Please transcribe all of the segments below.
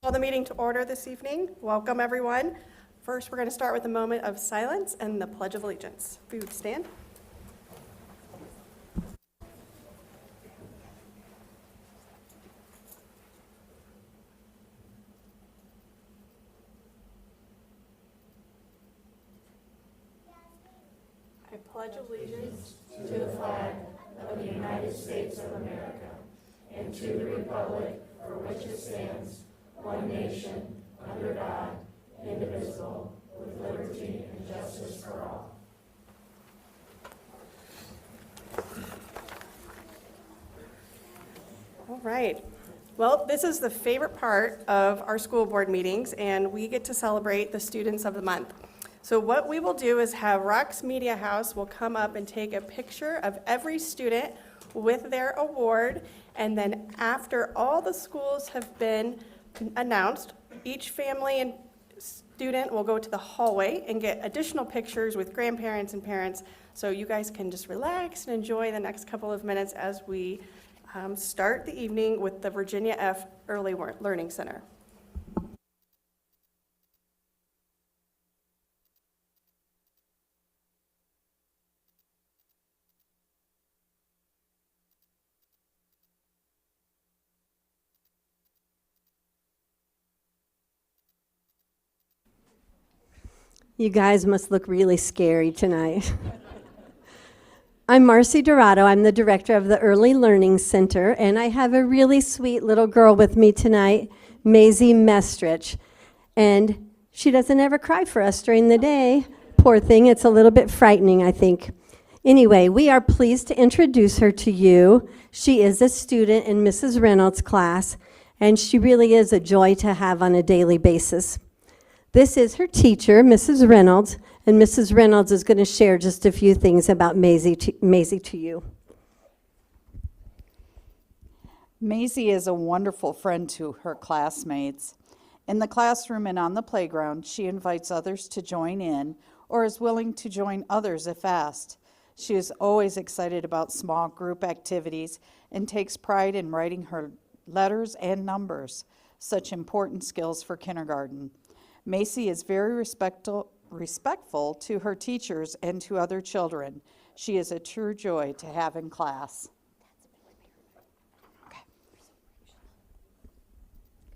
Call the meeting to order this evening. Welcome, everyone. First, we're going to start with a moment of silence and the Pledge of Allegiance. If you would stand. I pledge allegiance to the flag of the United States of America and to the republic for which it stands, one nation, under God, indivisible, with liberty and justice for all. All right. Well, this is the favorite part of our school board meetings, and we get to celebrate the students of the month. So what we will do is have Rox Media House will come up and take a picture of every student with their award, and then after all the schools have been announced, each family and student will go to the hallway and get additional pictures with grandparents and parents, so you guys can just relax and enjoy the next couple of minutes as we start the evening with the Virginia F. Early Learning Center. You guys must look really scary tonight. I'm Marcy Dorado. I'm the director of the Early Learning Center, and I have a really sweet little girl with me tonight, Maisie Mestrich. And she doesn't ever cry for us during the day. Poor thing, it's a little bit frightening, I think. Anyway, we are pleased to introduce her to you. She is a student in Mrs. Reynolds' class, and she really is a joy to have on a daily basis. This is her teacher, Mrs. Reynolds, and Mrs. Reynolds is going to share just a few things about Maisie to you. Maisie is a wonderful friend to her classmates. In the classroom and on the playground, she invites others to join in or is willing to join others if asked. She is always excited about small group activities and takes pride in writing her letters and numbers, such important skills for kindergarten. Maisie is very respectful to her teachers and to other children. She is a true joy to have in class. Okay.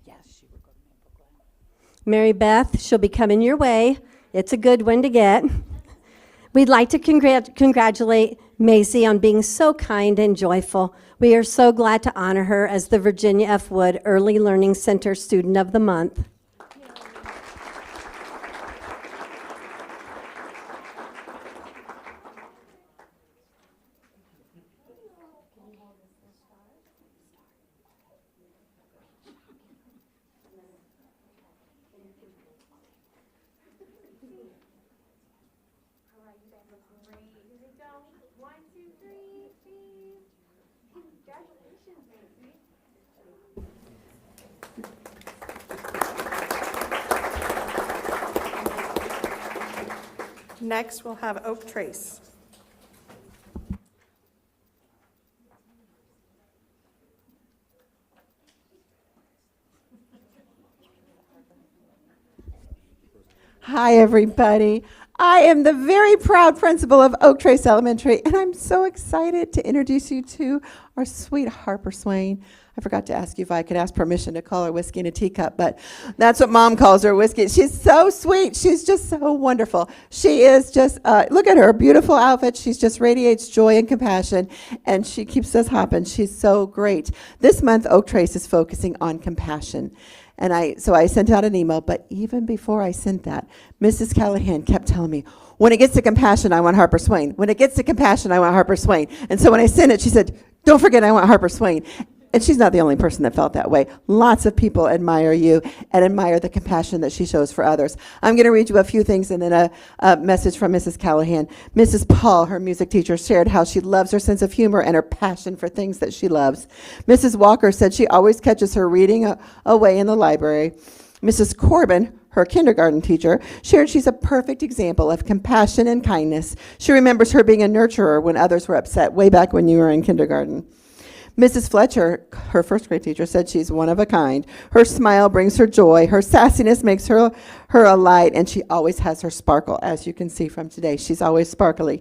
Yes, she will go to Maple Glen. Mary Beth, she'll be coming your way. It's a good one to get. We'd like to congratulate Maisie on being so kind and joyful. We are so glad to honor her as the Virginia F. Wood Early Learning Center Student of the Month. Next, we'll have Oak Trace. Hi, everybody. I am the very proud principal of Oak Trace Elementary, and I'm so excited to introduce you to our sweet Harper Swain. I forgot to ask you if I could ask permission to call her Whiskey in a Teacup, but that's what Mom calls her, Whiskey. She's so sweet. She's just so wonderful. She is just, look at her beautiful outfit. She's just radiates joy and compassion, and she keeps us hopping. She's so great. This month, Oak Trace is focusing on compassion. And so I sent out an email, but even before I sent that, Mrs. Callahan kept telling me, when it gets to compassion, I want Harper Swain. When it gets to compassion, I want Harper Swain. And so when I sent it, she said, don't forget, I want Harper Swain. And she's not the only person that felt that way. Lots of people admire you and admire the compassion that she shows for others. I'm going to read you a few things and then a message from Mrs. Callahan. Mrs. Paul, her music teacher, shared how she loves her sense of humor and her passion for things that she loves. Mrs. Walker said she always catches her reading away in the library. Mrs. Corbin, her kindergarten teacher, shared she's a perfect example of compassion and kindness. She remembers her being a nurturer when others were upset way back when you were in kindergarten. Mrs. Fletcher, her first grade teacher, said she's one of a kind. Her smile brings her joy. Her sassiness makes her a light, and she always has her sparkle, as you can see from today. She's always sparkly.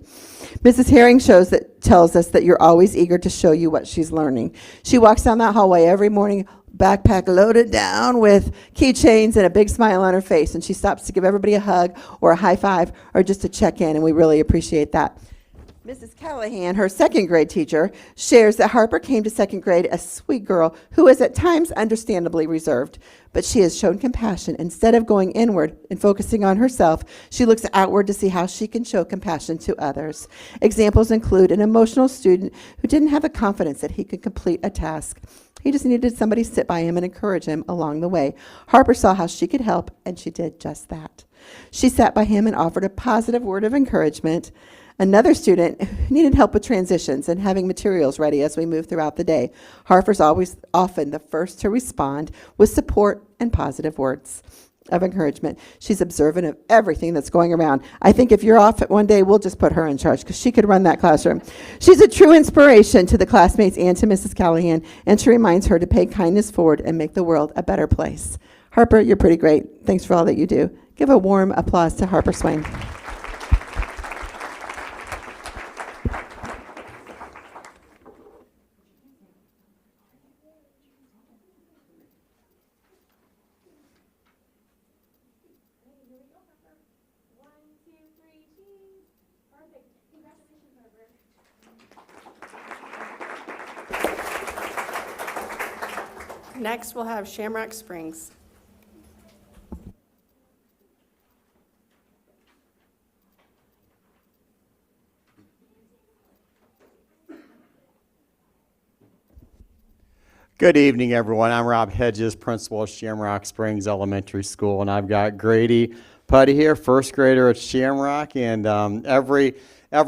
Mrs. Herring tells us that you're always eager to show you what she's learning. She walks down that hallway every morning, backpack loaded down with keychains and a big smile on her face, and she stops to give everybody a hug or a high five or just to check in, and we really appreciate that. Mrs. Callahan, her second grade teacher, shares that Harper came to second grade a sweet girl who is at times understandably reserved, but she has shown compassion. Instead of going inward and focusing on herself, she looks outward to see how she can show compassion to others. Examples include an emotional student who didn't have the confidence that he could complete a task. He just needed somebody to sit by him and encourage him along the way. Harper saw how she could help, and she did just that. She sat by him and offered a positive word of encouragement. Another student needed help with transitions and having materials ready as we move throughout the day. Harper's often the first to respond with support and positive words of encouragement. She's observant of everything that's going around. I think if you're off one day, we'll just put her in charge because she could run that classroom. She's a true inspiration to the classmates and to Mrs. Callahan, and she reminds her to pay kindness forward and make the world a better place. Harper, you're pretty great. Thanks for all that you do. Give a warm applause to Harper Swain. Next, we'll have Shamrock Springs. Good evening, everyone. I'm Rob Hedges, principal of Shamrock Springs Elementary School, and I've got Grady Putty here, first grader at Shamrock, and every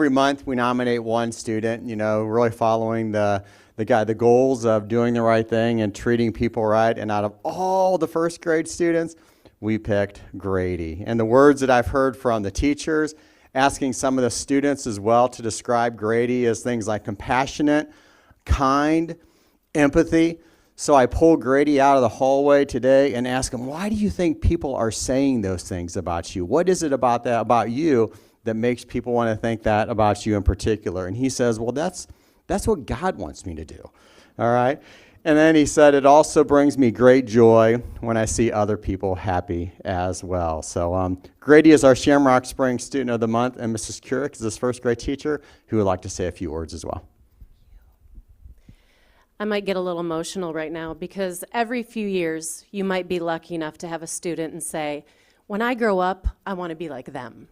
month we nominate one student, really following the goals of doing the right thing and treating people right, and out of all the first grade students, we picked Grady. And the words that I've heard from the teachers, asking some of the students as well to describe Grady as things like compassionate, kind, empathy. So I pulled Grady out of the hallway today and asked him, why do you think people are saying those things about you? What is it about you that makes people want to think that about you in particular? And he says, well, that's what God wants me to do. All right. And then he said, it also brings me great joy when I see other people happy as well. So Grady is our Shamrock Springs Student of the Month, and Mrs. Curick is his first grade teacher who would like to say a few words as well. I might get a little emotional right now because every few years you might be lucky enough to have a student and say, when I grow up, I want to be like them.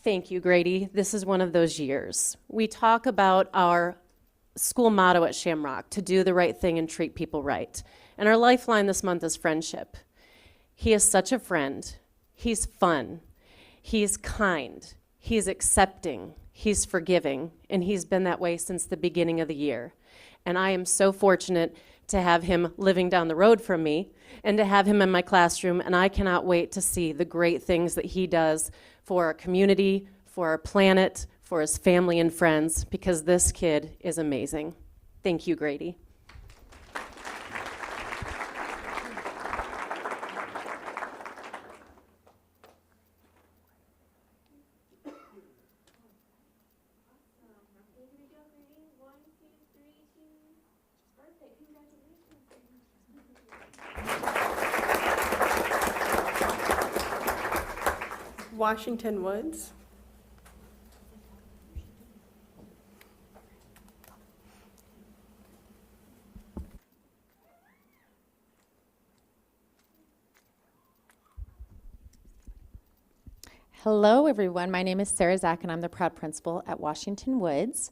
Thank you, Grady. This is one of those years. We talk about our school motto at Shamrock, to do the right thing and treat people right. And our lifeline this month is friendship. He is such a friend. He's fun. He's kind. He's accepting. He's forgiving. And he's been that way since the beginning of the year. And I am so fortunate to have him living down the road from me and to have him in my classroom, and I cannot wait to see the great things that he does for our community, for our planet, for his family and friends, because this kid is amazing. Thank you, Grady. Washington Woods. Hello, everyone. My name is Sarah Zach, and I'm the proud principal at Washington Woods.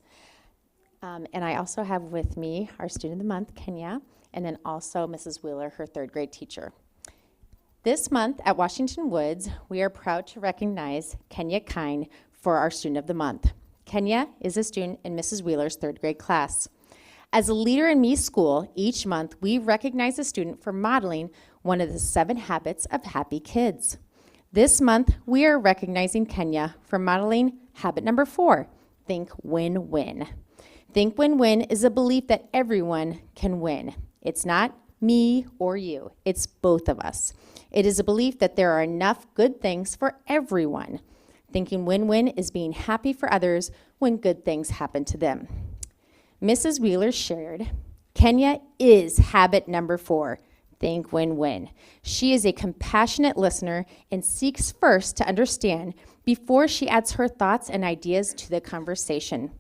And I also have with me our Student of the Month, Kenya, and then also Mrs. Wheeler, her third grade teacher. This month at Washington Woods, we are proud to recognize Kenya Kine for our Student of the Month. Kenya is a student in Mrs. Wheeler's third grade class. As a leader in Me School, each month we recognize a student for modeling one of the 7 habits of happy kids. This month, we are recognizing Kenya for modeling habit number 4, think win-win. Think win-win is a belief that everyone can win. It's not me or you, it's both of us. It is a belief that there are enough good things for everyone. Thinking win-win is being happy for others when good things happen to them. Mrs. Wheeler shared, Kenya is habit number 4, think win-win. She is a compassionate listener and seeks first to understand before she adds her thoughts and ideas to the conversation.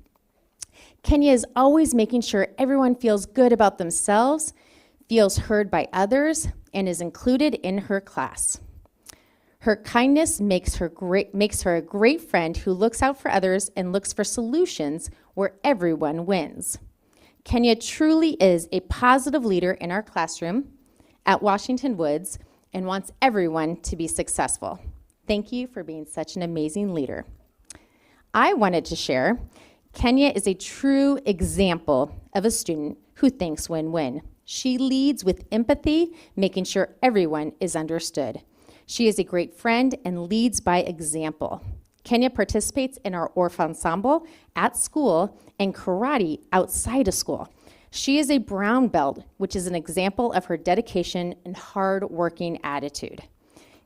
Kenya is always making sure everyone feels good about themselves, feels heard by others, and is included in her class. Her kindness makes her a great friend who looks out for others and looks for solutions where everyone wins. Kenya truly is a positive leader in our classroom at Washington Woods and wants everyone to be successful. Thank you for being such an amazing leader. I wanted to share, Kenya is a true example of a student who thinks win-win. She leads with empathy, making sure everyone is understood. She is a great friend and leads by example. Kenya participates in our Orff Ensemble at school and karate outside of school. She is a brown belt, which is an example of her dedication and hard-working attitude.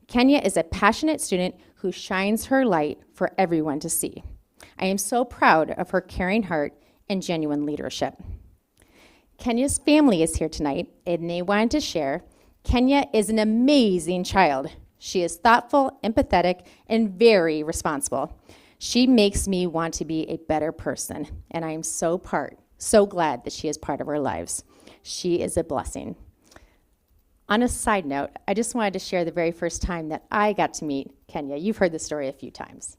Kenya is a passionate student who shines her light for everyone to see. I am so proud of her caring heart and genuine leadership. Kenya's family is here tonight, and they wanted to share, Kenya is an amazing child. She is thoughtful, empathetic, and very responsible. She makes me want to be a better person, and I am so glad that she is part of our lives. She is a blessing. On a side note, I just wanted to share the very first time that I got to meet Kenya. You've heard the story a few times.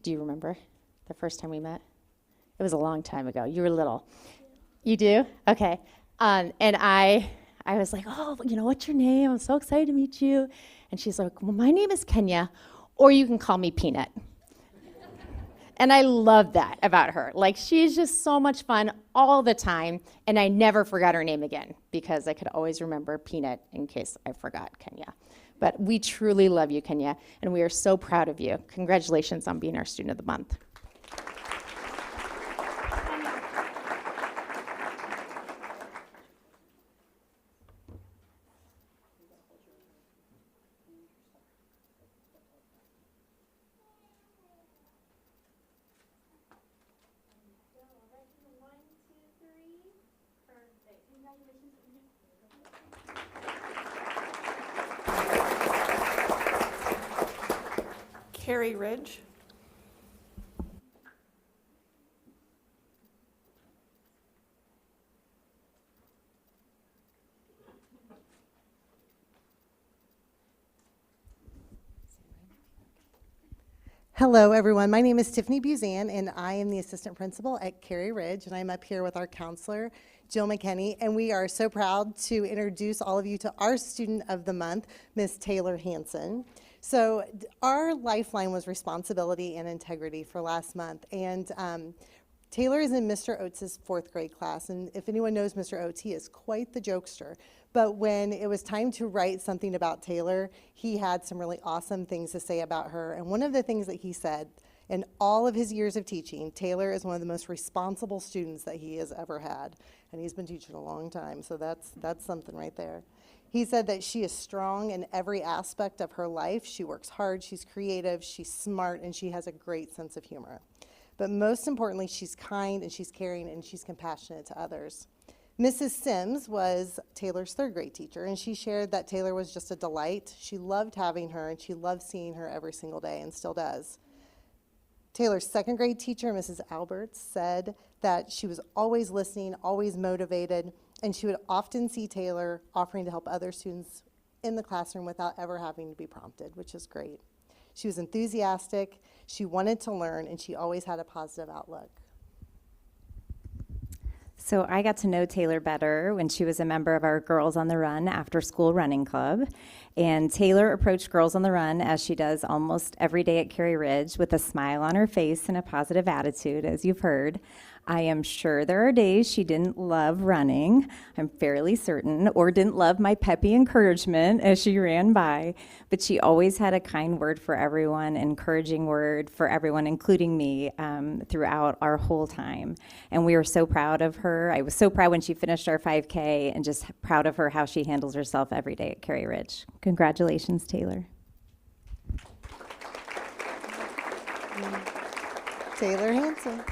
Do you remember the first time we met? It was a long time ago. You were little. You do? Okay. And I was like, oh, what's your name? I'm so excited to meet you. And she's like, well, my name is Kenya, or you can call me Peanut. And I love that about her. Like, she's just so much fun all the time, and I never forgot her name again because I could always remember Peanut in case I forgot Kenya. But we truly love you, Kenya, and we are so proud of you. Congratulations on being our Student of the Month. Carrie Ridge. Hello, everyone. My name is Tiffany Buzan, and I am the assistant principal at Carrie Ridge, and I'm up here with our counselor, Jill McKinney, and we are so proud to introduce all of you to our Student of the Month, Miss Taylor Hansen. So our lifeline was responsibility and integrity for last month, and Taylor is in Mr. Oates' 4th grade class, and if anyone knows Mr. Oates, he is quite the jokester. But when it was time to write something about Taylor, he had some really awesome things to say about her. And one of the things that he said, in all of his years of teaching, Taylor is one of the most responsible students that he has ever had. And he's been teaching a long time, so that's something right there. He said that she is strong in every aspect of her life. She works hard, she's creative, she's smart, and she has a great sense of humor. But most importantly, she's kind and she's caring and she's compassionate to others. Mrs. Sims was Taylor's 3rd grade teacher, and she shared that Taylor was just a delight. She loved having her, and she loved seeing her every single day, and still does. Taylor's 2nd grade teacher, Mrs. Alberts, said that she was always listening, always motivated, and she would often see Taylor offering to help other students in the classroom without ever having to be prompted, which is great. She was enthusiastic, she wanted to learn, and she always had a positive outlook. So I got to know Taylor better when she was a member of our Girls on the Run after school running club. And Taylor approached Girls on the Run, as she does almost every day at Carrie Ridge, with a smile on her face and a positive attitude, as you've heard. I am sure there are days she didn't love running, I'm fairly certain, or didn't love my peppy encouragement as she ran by, but she always had a kind word for everyone, encouraging word for everyone, including me, throughout our whole time. And we were so proud of her. I was so proud when she finished our 5K, and just proud of her, how she handles herself every day at Cary Ridge. Congratulations, Taylor. Taylor Hanson.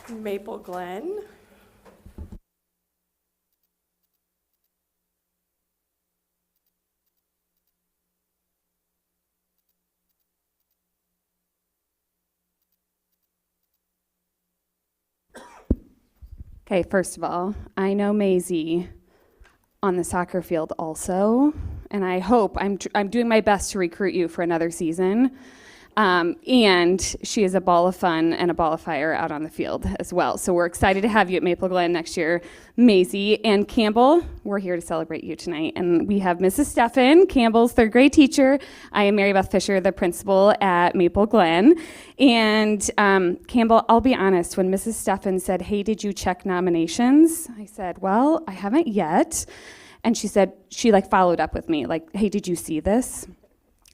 Maple Glen. Okay, first of all, I know Maisie on the soccer field also, and I hope I'm doing my best to recruit you for another season. And she is a ball of fun and a ball of fire out on the field as well. So we're excited to have you at Maple Glen next year, Maisie. And Campbell, we're here to celebrate you tonight. And we have Mrs. Steffen, Campbell's third grade teacher. I am Mary Beth Fisher, the principal at Maple Glen. And Campbell, I'll be honest, when Mrs. Steffen said, hey, did you check nominations? I said, well, I haven't yet. And she said, she followed up with me, hey, did you see this?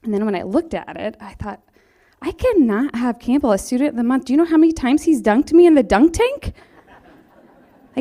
And then when I looked at it, I thought, I cannot have Campbell a student of the month. Do you know how many times he's dunked me in the dunk tank?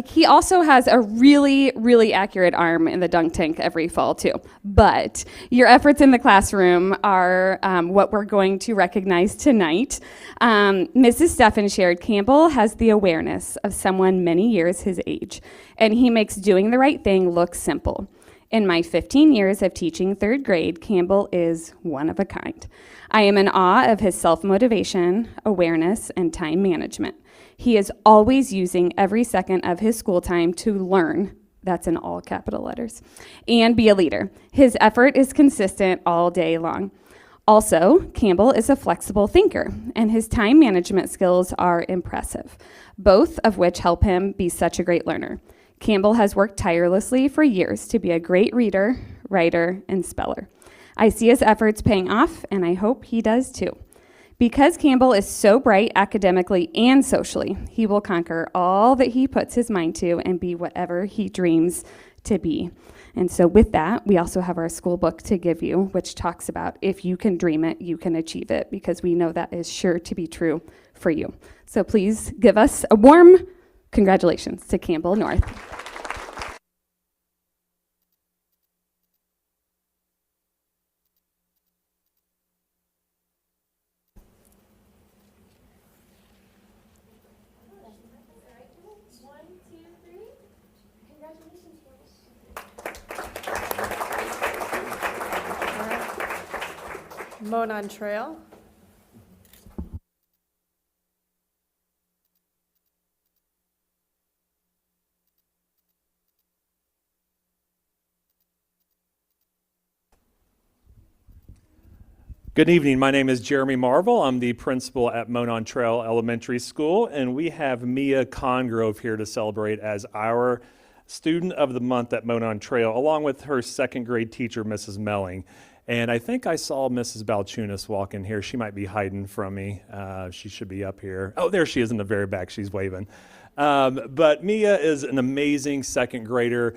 He also has a really, really accurate arm in the dunk tank every fall too. But your efforts in the classroom are what we're going to recognize tonight. Mrs. Steffen shared Campbell has the awareness of someone many years his age, and he makes doing the right thing look simple. In my 15 years of teaching third grade, Campbell is one of a kind. I am in awe of his self-motivation, awareness, and time management. He is always using every second of his school time to learn, that's in all capital letters, and be a leader. His effort is consistent all day long. Also, Campbell is a flexible thinker, and his time management skills are impressive, both of which help him be such a great learner. Campbell has worked tirelessly for years to be a great reader, writer, and speller. I see his efforts paying off, and I hope he does too. Because Campbell is so bright academically and socially, he will conquer all that he puts his mind to and be whatever he dreams to be. And so with that, we also have our school book to give you, which talks about if you can dream it, you can achieve it, because we know that is sure to be true for you. So please give us a warm congratulations to Campbell North. Monon Trail. Good evening. My name is Jeremy Marvel. I'm the principal at Monon Trail Elementary School, and we have Mia Congrove here to celebrate as our Student of the Month at Monon Trail, along with her second grade teacher, Mrs. Melling. And I think I saw Mrs. Balchunas walk in here. She might be hiding from me. She should be up here. Oh, there she is in the very back. She's waving. But Mia is an amazing second grader.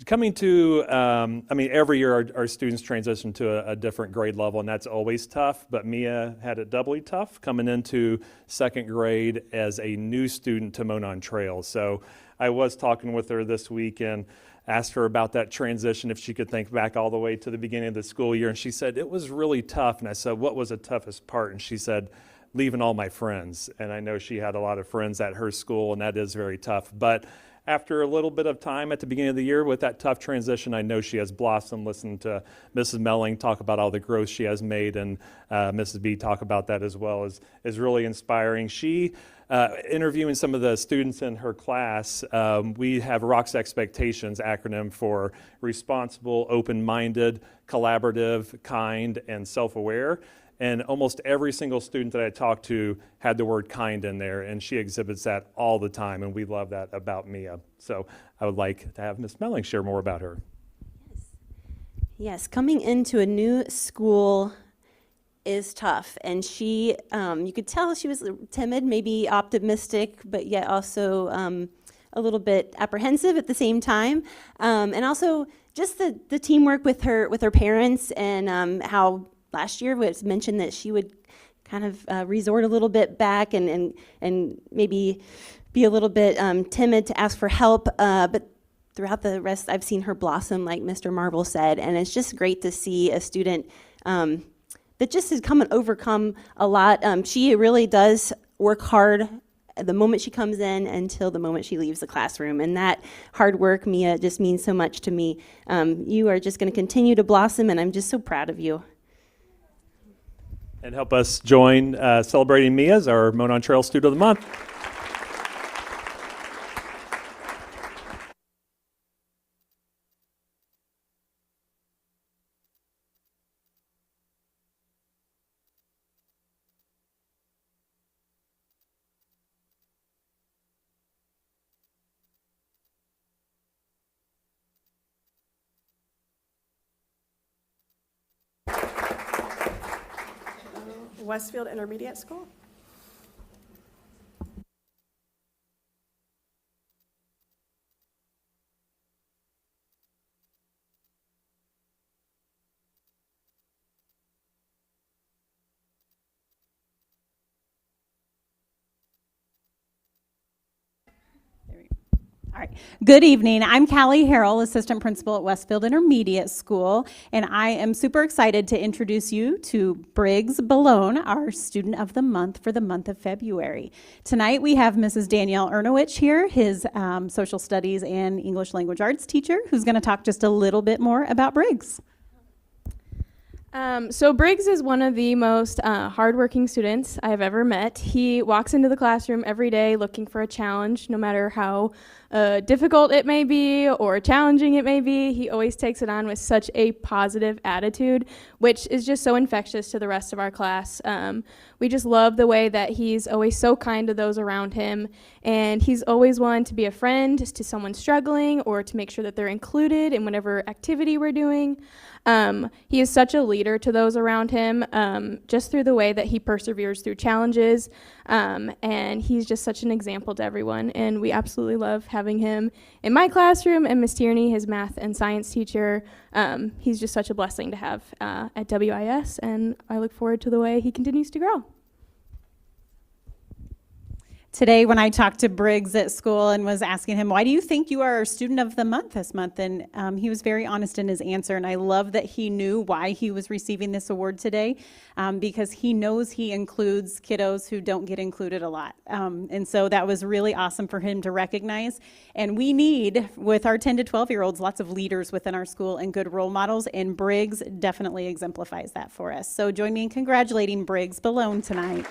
Coming to, every year our students transition to a different grade level, and that's always tough, but Mia had it doubly tough coming into second grade as a new student to Monon Trail. So I was talking with her this week and asked her about that transition, if she could think back all the way to the beginning of the school year, and she said, it was really tough. And I said, what was the toughest part? And she said, leaving all my friends. And I know she had a lot of friends at her school, and that is very tough. But after a little bit of time at the beginning of the year with that tough transition, I know she has blossomed. Listen to Mrs. Melling talk about all the growth she has made, and Mrs. B talk about that as well, is really inspiring. She, interviewing some of the students in her class, we have ROC's Expectations acronym for responsible, open-minded, collaborative, kind, and self-aware. And almost every single student that I talked to had the word kind in there, and she exhibits that all the time, and we love that about Mia. So I would like to have Ms. Melling share more about her. Yes, coming into a new school is tough, and she, you could tell she was timid, maybe optimistic, but yet also a little bit apprehensive at the same time, and also just the teamwork with her parents, and how last year was mentioned that she would kind of resort a little bit back and maybe be a little bit timid to ask for help, but throughout the rest, I've seen her blossom, like Mr. Marvel said, and it's just great to see a student that just has come and overcome a lot. She really does work hard the moment she comes in until the moment she leaves the classroom, and that hard work, Mia, just means so much to me. You are just going to continue to blossom, and I'm just so proud of you. And help us join celebrating Mia as our Monon Trail Student of the Month. Westfield Intermediate School. All right. Good evening. I'm Callie Harrell, Assistant Principal at Westfield Intermediate School, and I am super excited to introduce you to Briggs Balone, our Student of the Month for the month of February. Tonight we have Mrs. Danielle Ernowich here, his Social Studies and English Language Arts teacher, who's going to talk just a little bit more about Briggs. So Briggs is one of the most hardworking students I have ever met. He walks into the classroom every day looking for a challenge, no matter how difficult it may be or challenging it may be. He always takes it on with such a positive attitude, which is just so infectious to the rest of our class. We just love the way that he's always so kind to those around him, and he's always willing to be a friend to someone struggling or to make sure that they're included in whatever activity we're doing. He is such a leader to those around him, just through the way that he perseveres through challenges, and he's just such an example to everyone, and we absolutely love having him in my classroom, and Miss Tierney, his math and science teacher. He's just such a blessing to have at WIS, and I look forward to the way he continues to grow. Today, when I talked to Briggs at school and was asking him, why do you think you are our Student of the Month this month? And he was very honest in his answer, and I love that he knew why he was receiving this award today, because he knows he includes kiddos who don't get included a lot. And so that was really awesome for him to recognize. And we need, with our 10 to 12-year-olds, lots of leaders within our school and good role models, and Briggs definitely exemplifies that for us. So join me in congratulating Briggs Balone tonight.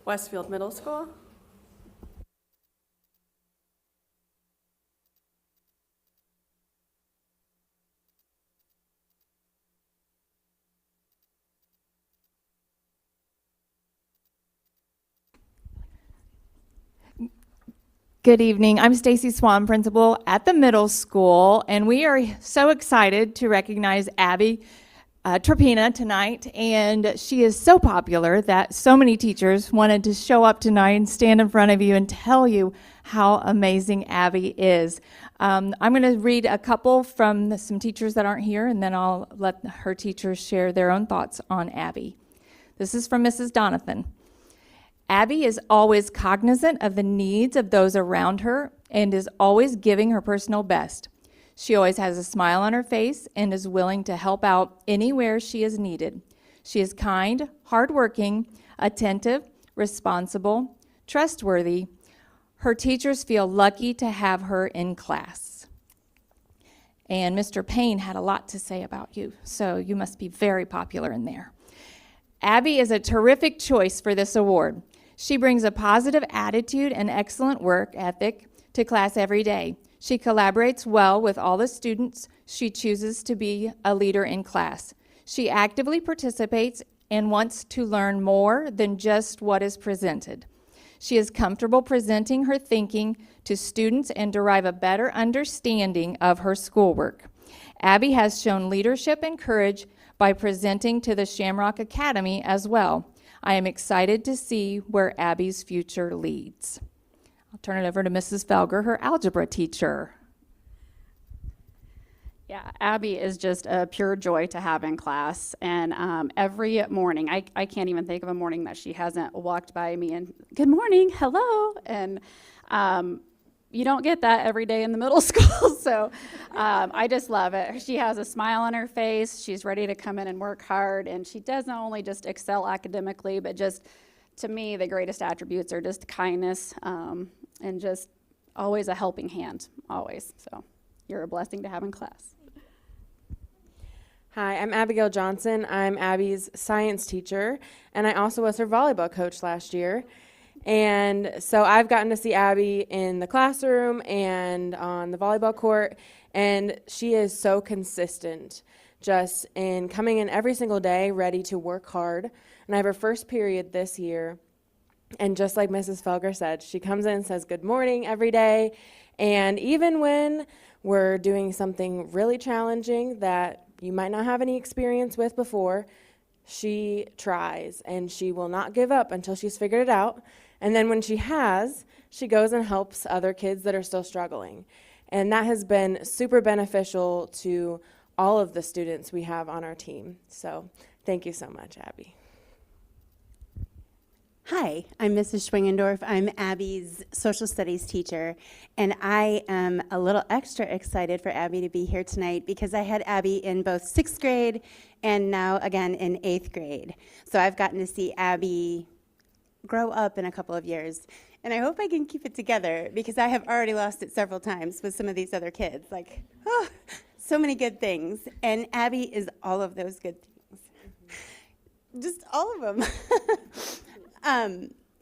Westfield Middle School. Good evening. I'm Stacy Swan, principal at the middle school, and we are so excited to recognize Abby Trapina tonight, and she is so popular that so many teachers wanted to show up tonight and stand in front of you and tell you how amazing Abby is. I'm going to read a couple from some teachers that aren't here, and then I'll let her teachers share their own thoughts on Abby. This is from Mrs. Donathan. Abby is always cognizant of the needs of those around her and is always giving her personal best. She always has a smile on her face and is willing to help out anywhere she is needed. She is kind, hardworking, attentive, responsible, trustworthy. Her teachers feel lucky to have her in class. And Mr. Payne had a lot to say about you, so you must be very popular in there. Abby is a terrific choice for this award. She brings a positive attitude and excellent work ethic to class every day. She collaborates well with all the students. She chooses to be a leader in class. She actively participates and wants to learn more than just what is presented. She is comfortable presenting her thinking to students and derive a better understanding of her schoolwork. Abby has shown leadership and courage by presenting to the Shamrock Academy as well. I am excited to see where Abby's future leads. I'll turn it over to Mrs. Felger, her algebra teacher. Yeah, Abby is just a pure joy to have in class. And every morning, I can't even think of a morning that she hasn't walked by me and, good morning, hello. And you don't get that every day in the middle school. So I just love it. She has a smile on her face. She's ready to come in and work hard. And she does not only just excel academically, but just, to me, the greatest attributes are just kindness and just always a helping hand, always. So you're a blessing to have in class. Hi, I'm Abigail Johnson. I'm Abby's science teacher, and I also was her volleyball coach last year. And so I've gotten to see Abby in the classroom and on the volleyball court, and she is so consistent, just in coming in every single day, ready to work hard. And I have her first period this year, and just like Mrs. Felger said, she comes in and says good morning every day, and even when we're doing something really challenging that you might not have any experience with before, she tries, and she will not give up until she's figured it out. And then when she has, she goes and helps other kids that are still struggling. And that has been super beneficial to all of the students we have on our team. So thank you so much, Abby. Hi, I'm Mrs. Schwingendorf. I'm Abby's social studies teacher, and I am a little extra excited for Abby to be here tonight because I had Abby in both 6th grade and now again in 8th grade. So I've gotten to see Abby grow up in a couple of years, and I hope I can keep it together because I have already lost it several times with some of these other kids. Like, oh, so many good things, and Abby is all of those good things. Just all of them.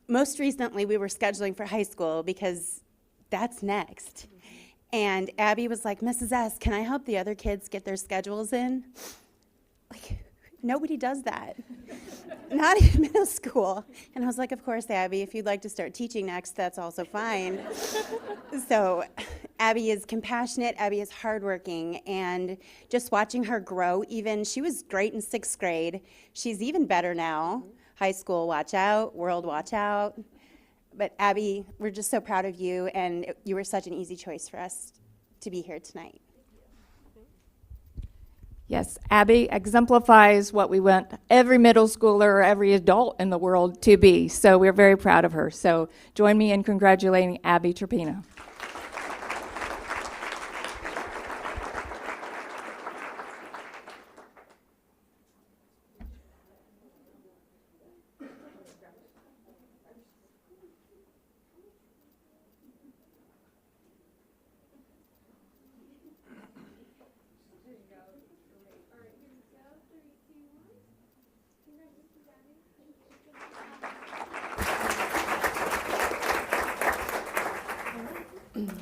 Most recently, we were scheduling for high school because that's next. And Abby was like, Mrs. S., can I help the other kids get their schedules in? Like, nobody does that. Not in middle school. And I was like, of course, Abby, if you'd like to start teaching next, that's also fine. So Abby is compassionate, Abby is hardworking, and just watching her grow, even, she was great in 6th grade. She's even better now. High school, watch out. World, watch out. But Abby, we're just so proud of you, and you were such an easy choice for us to be here tonight. Yes, Abby exemplifies what we want every middle schooler or every adult in the world to be. So we're very proud of her. So join me in congratulating Abby Trapina.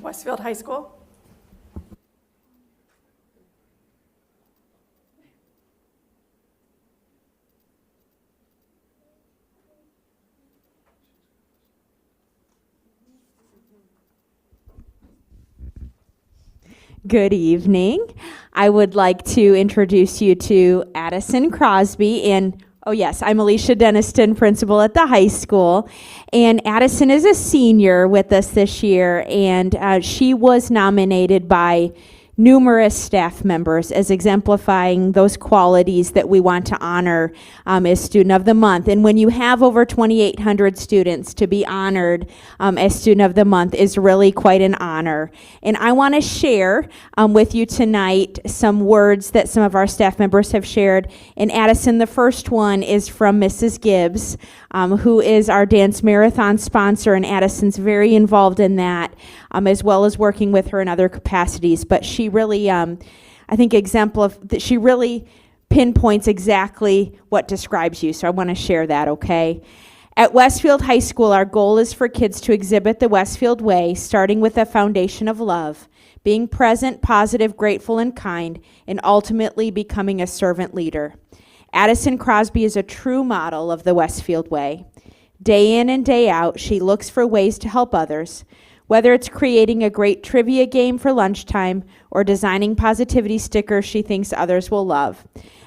Westfield High School. Good evening. I would like to introduce you to Addison Crosby. And oh yes, I'm Alicia Deniston, principal at the high school. And Addison is a senior with us this year, and she was nominated by numerous staff members as exemplifying those qualities that we want to honor as Student of the Month. And when you have over 2,800 students, to be honored as Student of the Month is really quite an honor. And I want to share with you tonight some words that some of our staff members have shared. And Addison, the first one is from Mrs. Gibbs, who is our dance marathon sponsor, and Addison's very involved in that, as well as working with her in other capacities. But she really, I think, she really pinpoints exactly what describes you. So I want to share that, okay? At Westfield High School, our goal is for kids to exhibit the Westfield way, starting with a foundation of love, being present, positive, grateful, and kind, and ultimately becoming a servant leader. Addison Crosby is a true model of the Westfield way. Day in and day out, she looks for ways to help others, whether it's creating a great trivia game for lunchtime or designing positivity stickers she thinks others will love.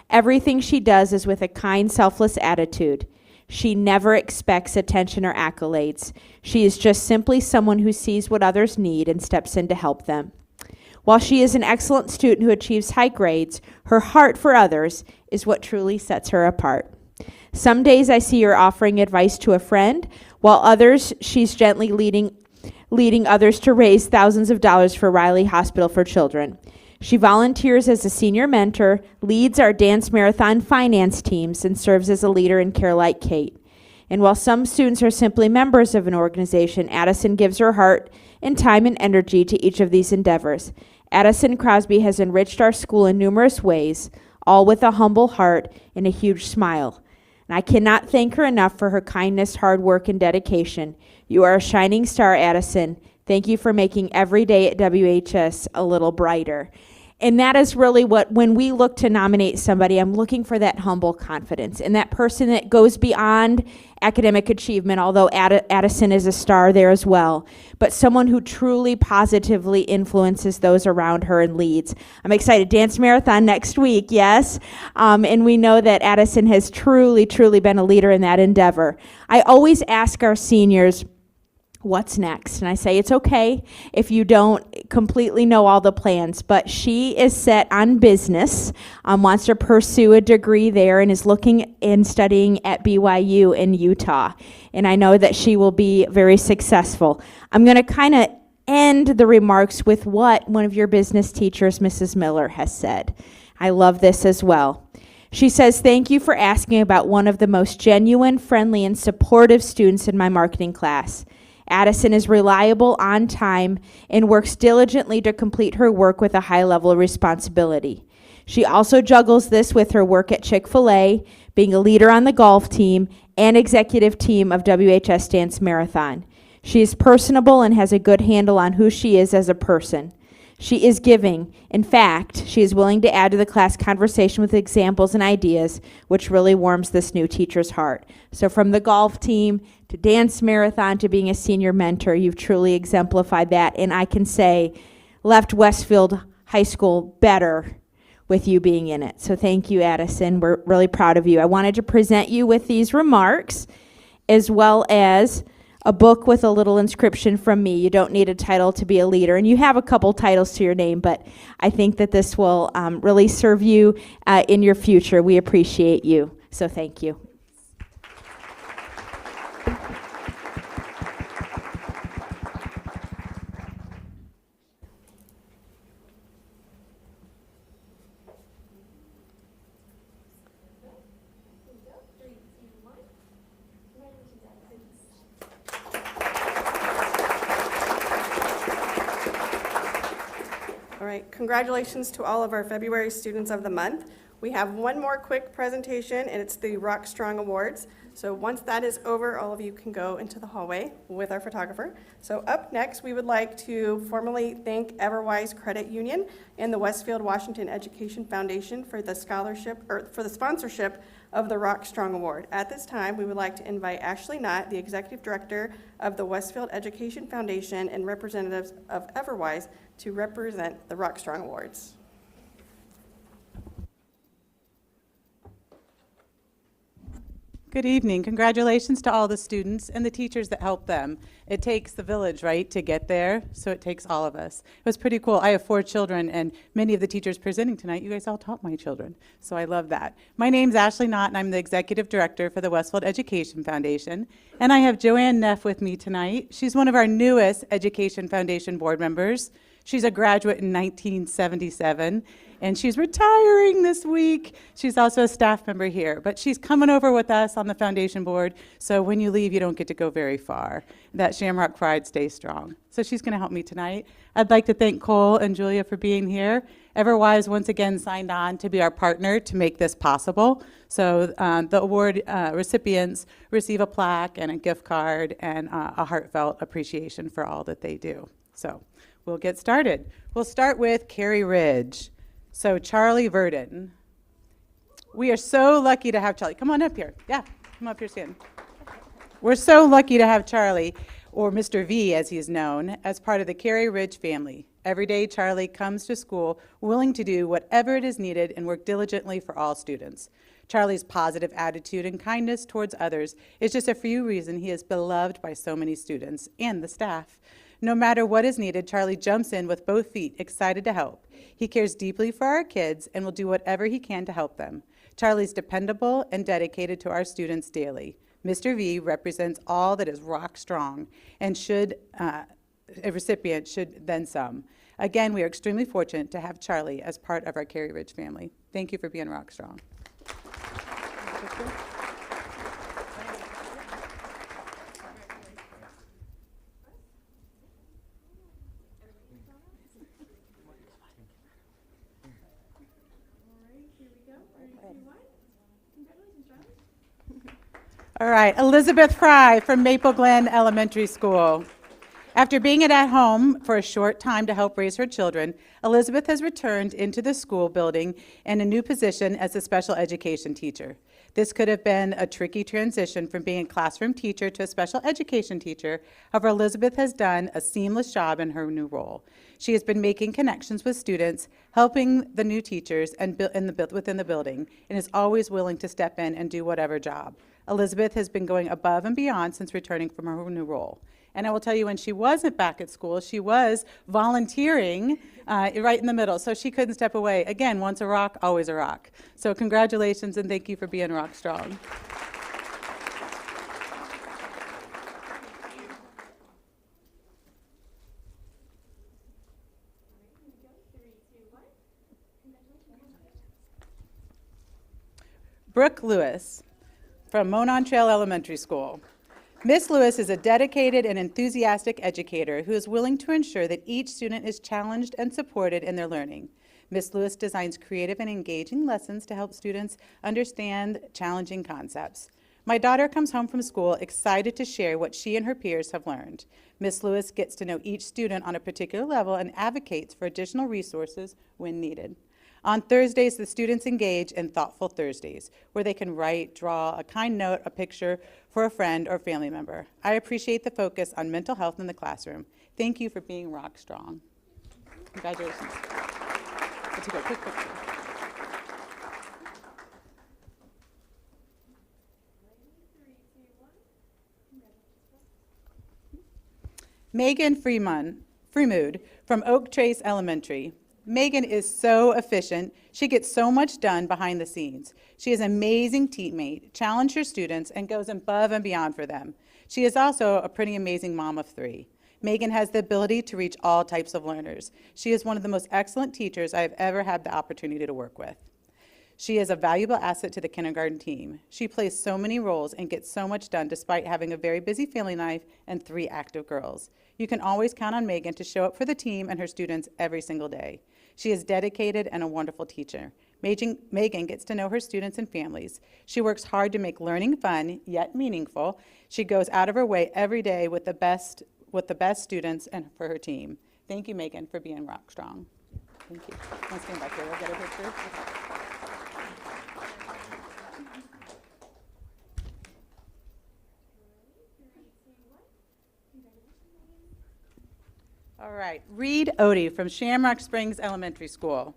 Everything she does is with a kind, selfless attitude. She never expects attention or accolades. She is just simply someone who sees what others need and steps in to help them. While she is an excellent student who achieves high grades, her heart for others is what truly sets her apart. Some days I see her offering advice to a friend, while others she's gently leading others to raise thousands of dollars for Riley Hospital for Children. She volunteers as a senior mentor, leads our dance marathon finance teams, and serves as a leader in Care Like Kate. And while some students are simply members of an organization, Addison gives her heart and time and energy to each of these endeavors. Addison Crosby has enriched our school in numerous ways, all with a humble heart and a huge smile. And I cannot thank her enough for her kindness, hard work, and dedication. You are a shining star, Addison. Thank you for making every day at WHS a little brighter. And that is really what, when we look to nominate somebody, I'm looking for that humble confidence and that person that goes beyond academic achievement, although Addison is a star there as well, but someone who truly positively influences those around her and leads. I'm excited. Dance Marathon next week, yes? And we know that Addison has truly, truly been a leader in that endeavor. I always ask our seniors, what's next? And I say, it's okay if you don't completely know all the plans, but she is set on business, wants to pursue a degree there, and is looking and studying at BYU in Utah. And I know that she will be very successful. I'm going to kind of end the remarks with what one of your business teachers, Mrs. Miller, has said. I love this as well. She says, thank you for asking about one of the most genuine, friendly, and supportive students in my marketing class. Addison is reliable, on time, and works diligently to complete her work with a high level of responsibility. She also juggles this with her work at Chick-fil-A, being a leader on the golf team, and executive team of WHS Dance Marathon. She is personable and has a good handle on who she is as a person. She is giving. In fact, she is willing to add to the class conversation with examples and ideas, which really warms this new teacher's heart. So from the golf team to Dance Marathon to being a senior mentor, you've truly exemplified that. And I can say, left Westfield High School better with you being in it. So thank you, Addison. We're really proud of you. I wanted to present you with these remarks, as well as a book with a little inscription from me. You don't need a title to be a leader, and you have a couple titles to your name, but I think that this will really serve you in your future. We appreciate you, so thank you. All right, congratulations to all of our February Students of the Month. We have one more quick presentation, and it's the Rock Strong Awards. So once that is over, all of you can go into the hallway with our photographer. So up next, we would like to formally thank Everwise Credit Union and the Westfield Washington Education Foundation for the scholarship, or for the sponsorship of the Rock Strong Award. At this time, we would like to invite Ashley Knott, the Executive Director of the Westfield Education Foundation, and representatives of Everwise to represent the Rock Strong Awards. Good evening. Congratulations to all the students and the teachers that help them. It takes the village, right, to get there, so it takes all of us. It was pretty cool. I have 4 children, and many of the teachers presenting tonight, you guys all taught my children, so I love that. My name's Ashley Knott, and I'm the Executive Director for the Westfield Education Foundation, and I have Joanne Neff with me tonight. She's one of our newest Education Foundation board members. She's a graduate in 1977, and she's retiring this week. She's also a staff member here, but she's coming over with us on the foundation board, so when you leave, you don't get to go very far. That Shamrock pride stays strong. So she's going to help me tonight. I'd like to thank Cole and Julia for being here. Everwise once again signed on to be our partner to make this possible. So the award recipients receive a plaque and a gift card and a heartfelt appreciation for all that they do. So we'll get started. We'll start with Carrie Ridge. So Charlie Verdon. We are so lucky to have Charlie. Come on up here. Yeah, come up here, Stan. We're so lucky to have Charlie, or Mr. V as he is known, as part of the Carrie Ridge family. Every day, Charlie comes to school willing to do whatever it is needed and work diligently for all students. Charlie's positive attitude and kindness towards others is just a few reasons he is beloved by so many students and the staff. No matter what is needed, Charlie jumps in with both feet, excited to help. He cares deeply for our kids and will do whatever he can to help them. Charlie's dependable and dedicated to our students daily. Mr. V represents all that is rock strong and a recipient should then some. Again, we are extremely fortunate to have Charlie as part of our Carrie Ridge family. Thank you for being rock strong. All right, Elizabeth Fry from Maple Glen Elementary School. After being at home for a short time to help raise her children, Elizabeth has returned into the school building in a new position as a special education teacher. This could have been a tricky transition from being a classroom teacher to a special education teacher. However, Elizabeth has done a seamless job in her new role. She has been making connections with students, helping the new teachers within the building, and is always willing to step in and do whatever job. Elizabeth has been going above and beyond since returning from her new role. And I will tell you, when she wasn't back at school, she was volunteering right in the middle, so she couldn't step away. Again, once a rock, always a rock. So congratulations, and thank you for being rock strong. Brooke Lewis from Monon Trail Elementary School. Miss Lewis is a dedicated and enthusiastic educator who is willing to ensure that each student is challenged and supported in their learning. Miss Lewis designs creative and engaging lessons to help students understand challenging concepts. My daughter comes home from school excited to share what she and her peers have learned. Miss Lewis gets to know each student on a particular level and advocates for additional resources when needed. On Thursdays, the students engage in Thoughtful Thursdays, where they can write, draw, a kind note, a picture for a friend or family member. I appreciate the focus on mental health in the classroom. Thank you for being rock strong. Congratulations. Let's take a quick picture. Megan Freemood from Oak Trace Elementary. Megan is so efficient. She gets so much done behind the scenes. She is an amazing teammate, challenges her students, and goes above and beyond for them. She is also a pretty amazing mom of 3. Megan has the ability to reach all types of learners. She is one of the most excellent teachers I have ever had the opportunity to work with. She is a valuable asset to the kindergarten team. She plays so many roles and gets so much done despite having a very busy family life and 3 active girls. You can always count on Megan to show up for the team and her students every single day. She is dedicated and a wonderful teacher. Megan gets to know her students and families. She works hard to make learning fun, yet meaningful. She goes out of her way every day with the best students and for her team. Thank you, Megan, for being rock strong. Thank you. Let's stand back here. We'll get a picture. All right, Reed Odie from Shamrock Springs Elementary School.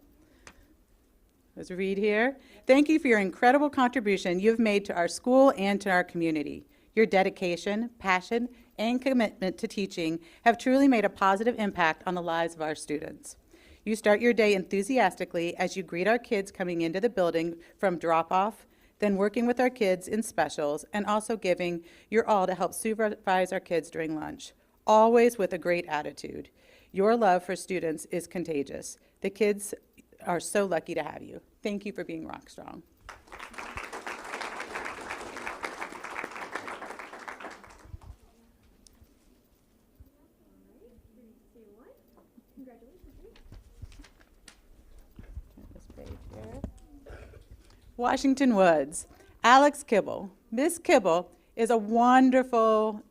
There's Reed here. Thank you for your incredible contribution you've made to our school and to our community. Your dedication, passion, and commitment to teaching have truly made a positive impact on the lives of our students. You start your day enthusiastically as you greet our kids coming into the building from drop-off, then working with our kids in specials, and also giving your all to help supervise our kids during lunch, always with a great attitude. Your love for students is contagious. The kids are so lucky to have you. Thank you for being Rock Strong. Washington Woods, Alex Kibble. Miss Kibble is wonderful.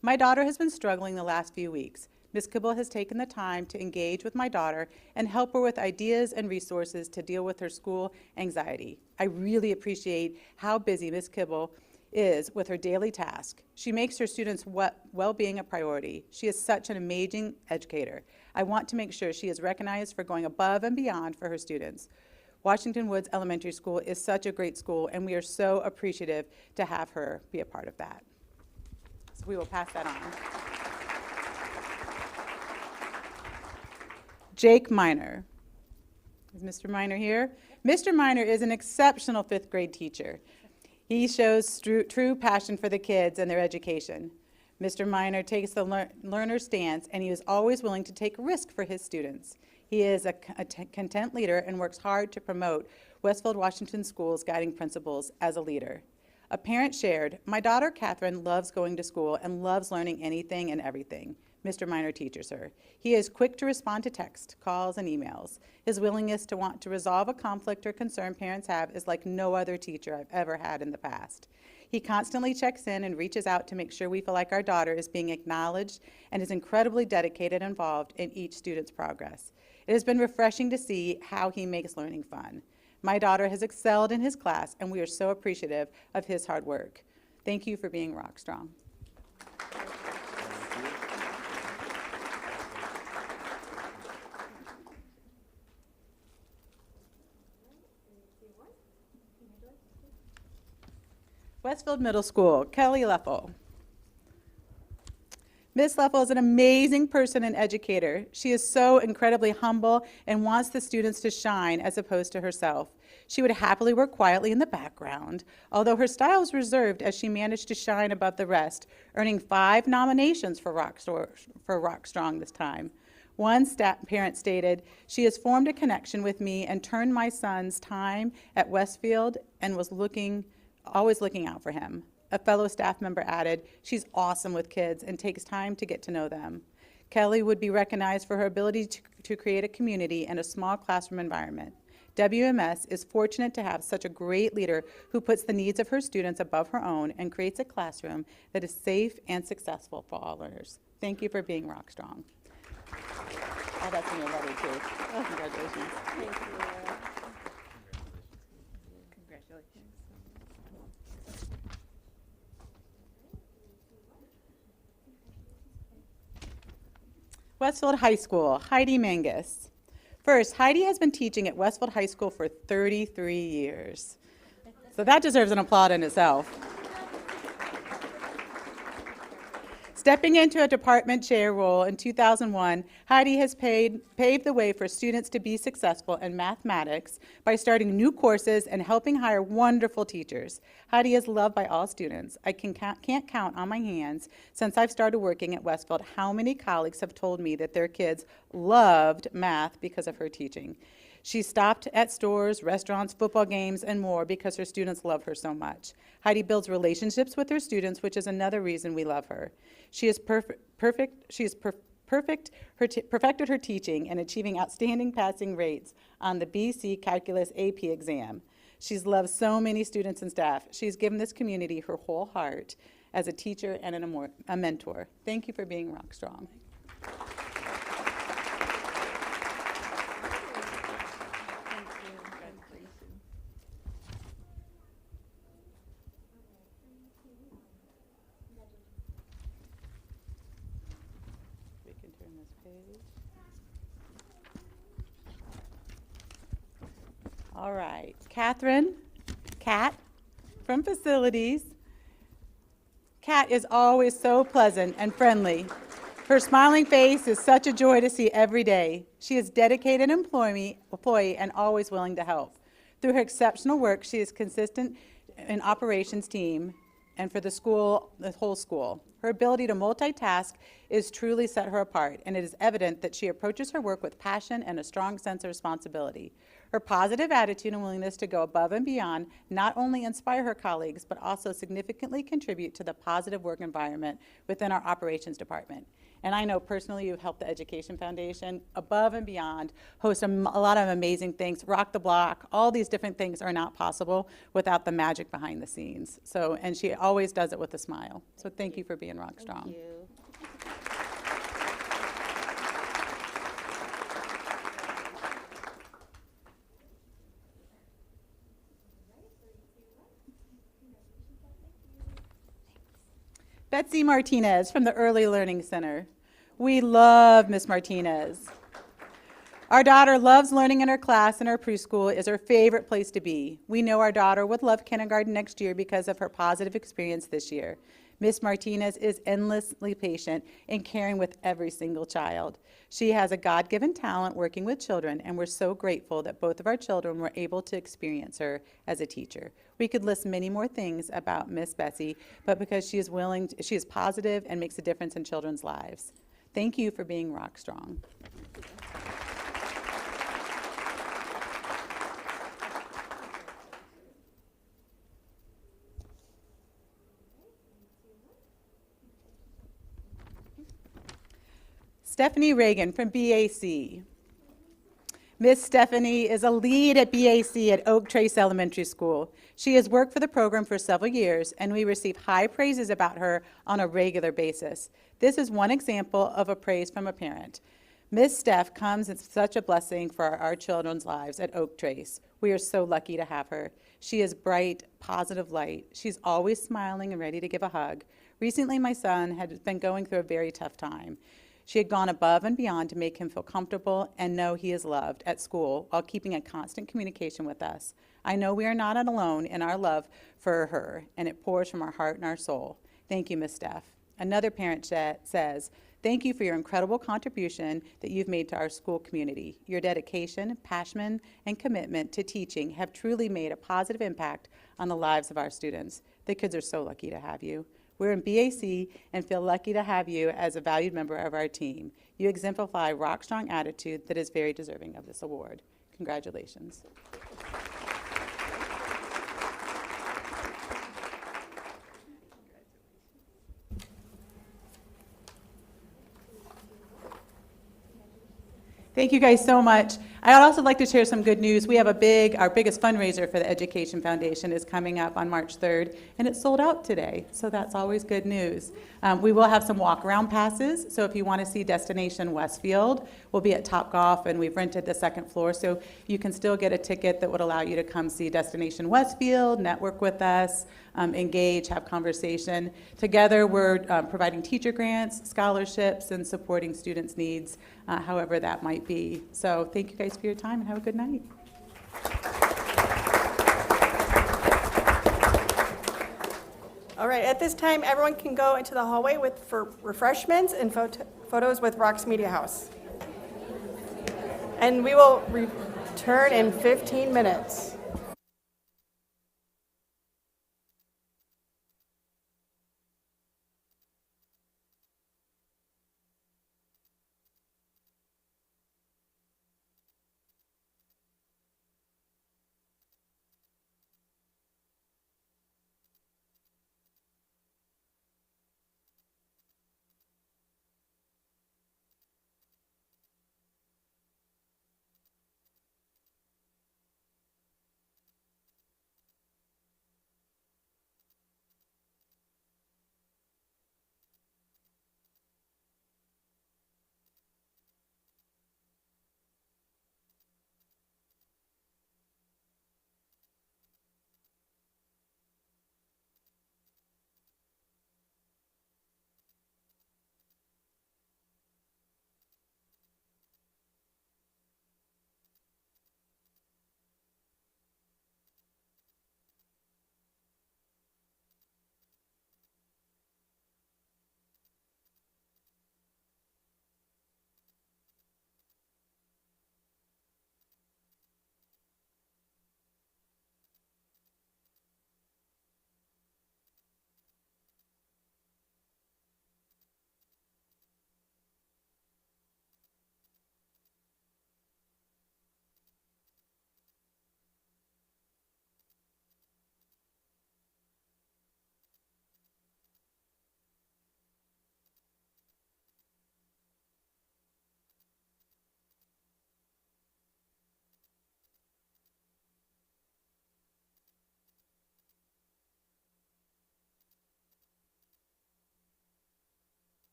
My daughter has been struggling the last few weeks. Miss Kibble has taken the time to engage with my daughter and help her with ideas and resources to deal with her school anxiety. I really appreciate how busy Miss Kibble is with her daily task. She makes her students' well-being a priority. She is such an amazing educator. I want to make sure she is recognized for going above and beyond for her students. Washington Woods Elementary School is such a great school, and we are so appreciative to have her be a part of that. So we will pass that on. Jake Miner. Is Mr. Miner here? Mr. Miner is an exceptional 5th grade teacher. He shows true passion for the kids and their education. Mr. Miner takes the learner stance, and he is always willing to take risk for his students. He is a content leader and works hard to promote Westfield Washington School's guiding principles as a leader. A parent shared, "My daughter Catherine loves going to school and loves learning anything and everything." Mr. Miner teaches her. He is quick to respond to text, calls, and emails. His willingness to want to resolve a conflict or concern parents have is like no other teacher I've ever had in the past. He constantly checks in and reaches out to make sure we feel like our daughter is being acknowledged and is incredibly dedicated and involved in each student's progress. It has been refreshing to see how he makes learning fun. My daughter has excelled in his class, and we are so appreciative of his hard work. Thank you for being Rock Strong. Westfield Middle School, Kelly Leffel. Miss Leffel is an amazing person and educator. She is so incredibly humble and wants the students to shine as opposed to herself. She would happily work quietly in the background, although her style was reserved as she managed to shine above the rest, earning 5 nominations for Rock Strong this time. One parent stated, "She has formed a connection with me and turned my son's time at Westfield and was always looking out for him." A fellow staff member added, "She's awesome with kids and takes time to get to know them." Kelly would be recognized for her ability to create a community and a small classroom environment. WMS is fortunate to have such a great leader who puts the needs of her students above her own and creates a classroom that is safe and successful for all learners. Thank you for being Rock Strong. Oh, that's in your letter too. Oh, congratulations. Thank you. Congratulations. Westfield High School, Heidi Mangus. First, Heidi has been teaching at Westfield High School for 33 years. So that deserves an applaud in itself. Stepping into a department chair role in 2001, Heidi has paved the way for students to be successful in mathematics by starting new courses and helping hire wonderful teachers. Heidi is loved by all students. I can't count on my hands since I've started working at Westfield how many colleagues have told me that their kids loved math because of her teaching. She stopped at stores, restaurants, football games, and more because her students love her so much. Heidi builds relationships with her students, which is another reason we love her. She is perfected her teaching and achieving outstanding passing rates on the BC Calculus AP exam. She's loved so many students and staff. She's given this community her whole heart as a teacher and a mentor. Thank you for being Rock Strong. All right, Catherine, Kat from Facilities. Kat is always so pleasant and friendly. Her smiling face is such a joy to see every day. She is dedicated employee and always willing to help. Through her exceptional work, she is consistent in operations team and for the school, the whole school. Her ability to multitask is truly set her apart, and it is evident that she approaches her work with passion and a strong sense of responsibility. Her positive attitude and willingness to go above and beyond not only inspire her colleagues, but also significantly contribute to the positive work environment within our operations department. And I know personally you've helped the Education Foundation above and beyond, host a lot of amazing things, rock the block, all these different things are not possible without the magic behind the scenes. So, and she always does it with a smile. So thank you for being Rock Strong. Thank you. Betsy Martinez from the Early Learning Center. We love Miss Martinez. Our daughter loves learning in her class, and her preschool is her favorite place to be. We know our daughter would love kindergarten next year because of her positive experience this year. Miss Martinez is endlessly patient and caring with every single child. She has a God-given talent working with children, and we're so grateful that both of our children were able to experience her as a teacher. We could list many more things about Miss Betsy, but because she is positive and makes a difference in children's lives. Thank you for being Rock Strong. Stephanie Reagan from BAC. Miss Stephanie is a lead at BAC at Oak Trace Elementary School. She has worked for the program for several years, and we receive high praises about her on a regular basis. This is one example of a praise from a parent. Miss Steph comes as such a blessing for our children's lives at Oak Trace. We are so lucky to have her. She is bright, positive light. She's always smiling and ready to give a hug. Recently, my son had been going through a very tough time. She had gone above and beyond to make him feel comfortable and know he is loved at school while keeping a constant communication with us. I know we are not alone in our love for her, and it pours from our heart and our soul. Thank you, Miss Steph. Another parent says, thank you for your incredible contribution that you've made to our school community. Your dedication, passion, and commitment to teaching have truly made a positive impact on the lives of our students. The kids are so lucky to have you. We're in BAC and feel lucky to have you as a valued member of our team. You exemplify rock strong attitude that is very deserving of this award. Congratulations. Thank you guys so much. I'd also like to share some good news. We have our biggest fundraiser for the Education Foundation is coming up on March 3rd, and it's sold out today, so that's always good news. We will have some walk-around passes, so if you want to see Destination Westfield, we'll be at Topgolf, and we've rented the second floor, so you can still get a ticket that would allow you to come see Destination Westfield, network with us, engage, have conversation. Together, we're providing teacher grants, scholarships, and supporting students' needs, however that might be. So thank you guys for your time, and have a good night. All right, at this time, everyone can go into the hallway for refreshments and photos with Rox Media House. And we will return in 15 minutes.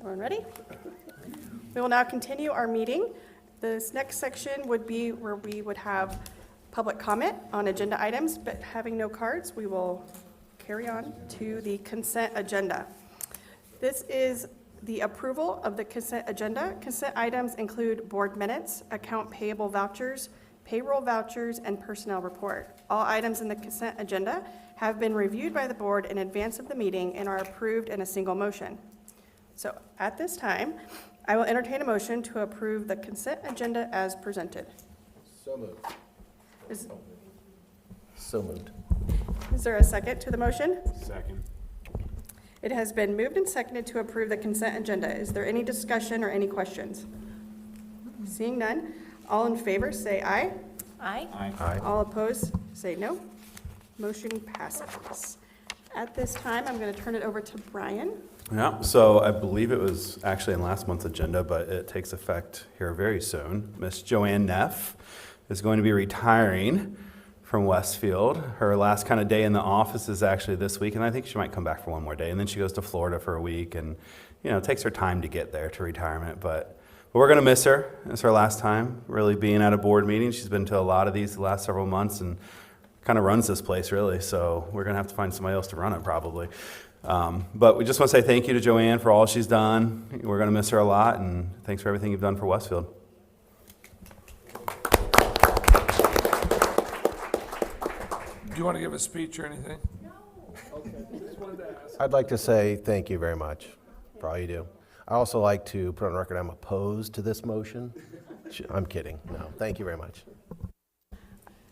Everyone ready? We will now continue our meeting. This next section would be where we would have public comment on agenda items, but having no cards, we will carry on to the consent agenda. This is the approval of the consent agenda. Consent items include board minutes, account payable vouchers, payroll vouchers, and personnel report. All items in the consent agenda have been reviewed by the board in advance of the meeting and are approved in a single motion. So at this time, I will entertain a motion to approve the consent agenda as presented. So moved. Is So moved. there a second to the motion? Second. It has been moved and seconded to approve the consent agenda. Is there any discussion or any questions? Seeing none, all in favor say aye. Aye. Aye. All opposed say no. Motion passes. At this time, I'm going to turn it over to Brian. Yeah, so I believe it was actually in last month's agenda, but it takes effect here very soon. Miss Joanne Neff is going to be retiring from Westfield. Her last kind of day in the office is actually this week, and I think she might come back for one more day. And then she goes to Florida for a week, and it takes her time to get there to retirement. But we're going to miss her. It's her last time really being at a board meeting. She's been to a lot of these the last several months and kind of runs this place really. So we're going to have to find somebody else to run it probably. But we just want to say thank you to Joanne for all she's done. We're going to miss her a lot, and thanks for everything you've done for Westfield. Do you want to give a speech or anything? No. Okay, just wanted to ask. I'd like to say thank you very much for all you do. I also like to put on record I'm opposed to this motion. I'm kidding. No, thank you very much.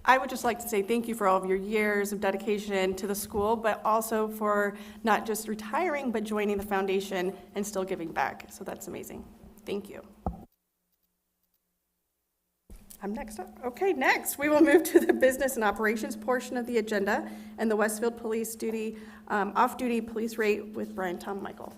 I would just like to say thank you for all of your years of dedication to the school, but also for not just retiring, but joining the foundation and still giving back. So that's amazing. Thank you. I'm next up. Okay, next we will move to the business and operations portion of the agenda and the Westfield Police Duty, off-duty police rate with Brian Tom Michael.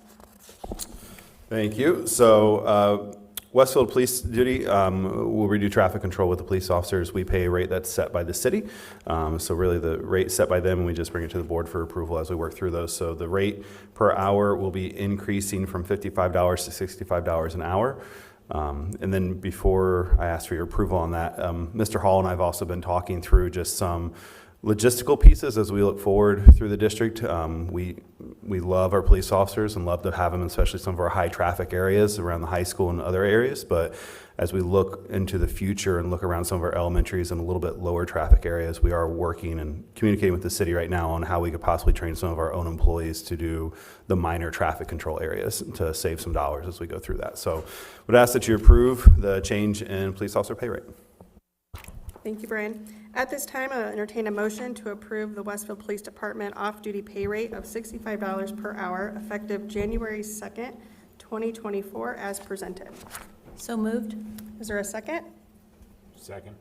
Thank you. So Westfield Police Duty will redo traffic control with the police officers. We pay a rate that's set by the city. So really the rate set by them, and we just bring it to the board for approval as we work through those. So the rate per hour will be increasing from $55 to $65 an hour. And then before I ask for your approval on that, Mr. Hall and I have also been talking through just some logistical pieces as we look forward through the district. We love our police officers and love to have them, especially some of our high traffic areas around the high school and other areas. But as we look into the future and look around some of our elementaries and a little bit lower traffic areas, we are working and communicating with the city right now on how we could possibly train some of our own employees to do the minor traffic control areas to save some dollars as we go through that. So would ask that you approve the change in police officer pay rate. Thank you, Brian. At this time, I'll entertain a motion to approve the Westfield Police Department off-duty pay rate of $65 per hour effective January 2nd, 2024 as presented. So moved. Is there a second? Second.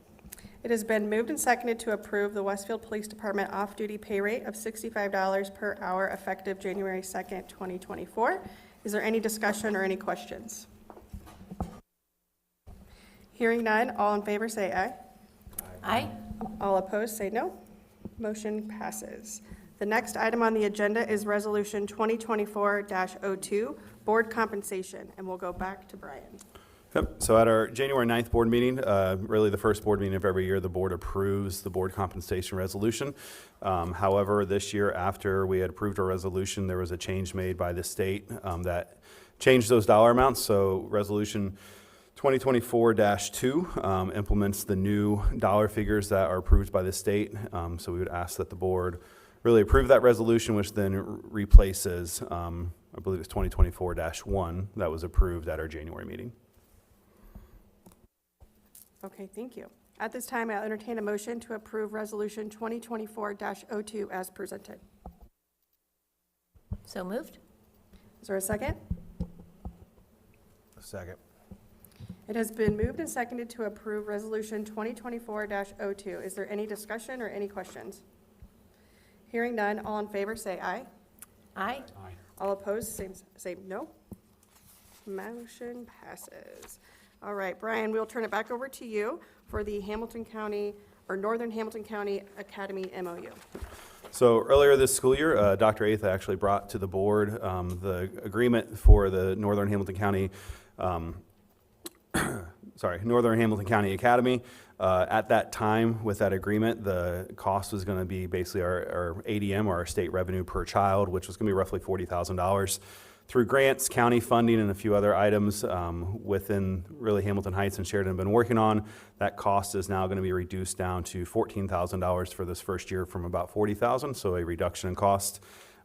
It has been moved and seconded to approve the Westfield Police Department off-duty pay rate of $65 per hour effective January 2nd, 2024. Is there any discussion or any questions? Hearing none, all in favor say aye. Aye. All opposed say no. Motion passes. The next item on the agenda is Resolution 2024-02, Board Compensation, and we'll go back to Brian. Yep. So at our January 9th board meeting, really the first board meeting of every year, the board approves the board compensation resolution. However, this year after we had approved our resolution, there was a change made by the state that changed those dollar amounts. So Resolution 2024-2 implements the new dollar figures that are approved by the state. So we would ask that the board really approve that resolution, which then replaces, I believe it's 2024-1 that was approved at our January meeting. Okay, thank you. At this time, I'll entertain a motion to approve Resolution 2024-02 as presented. So moved. Is there a second? Second. It has been moved and seconded to approve Resolution 2024-02. Is there any discussion or any questions? Hearing none, all in favor say aye. Aye. Aye. All opposed say no. Motion passes. All right, Brian, we'll turn it back over to you for the Hamilton County or Northern Hamilton County Academy MOU. So earlier this school year, Dr. Atha actually brought to the board the agreement for the Northern Hamilton County, Northern Hamilton County Academy. At that time, with that agreement, the cost was going to be basically our ADM, or our state revenue per child, which was going to be roughly $40,000. Through grants, county funding, and a few other items within really Hamilton Heights and Sheridan have been working on, that cost is now going to be reduced down to $14,000 for this first year from about $40,000, so a reduction in cost.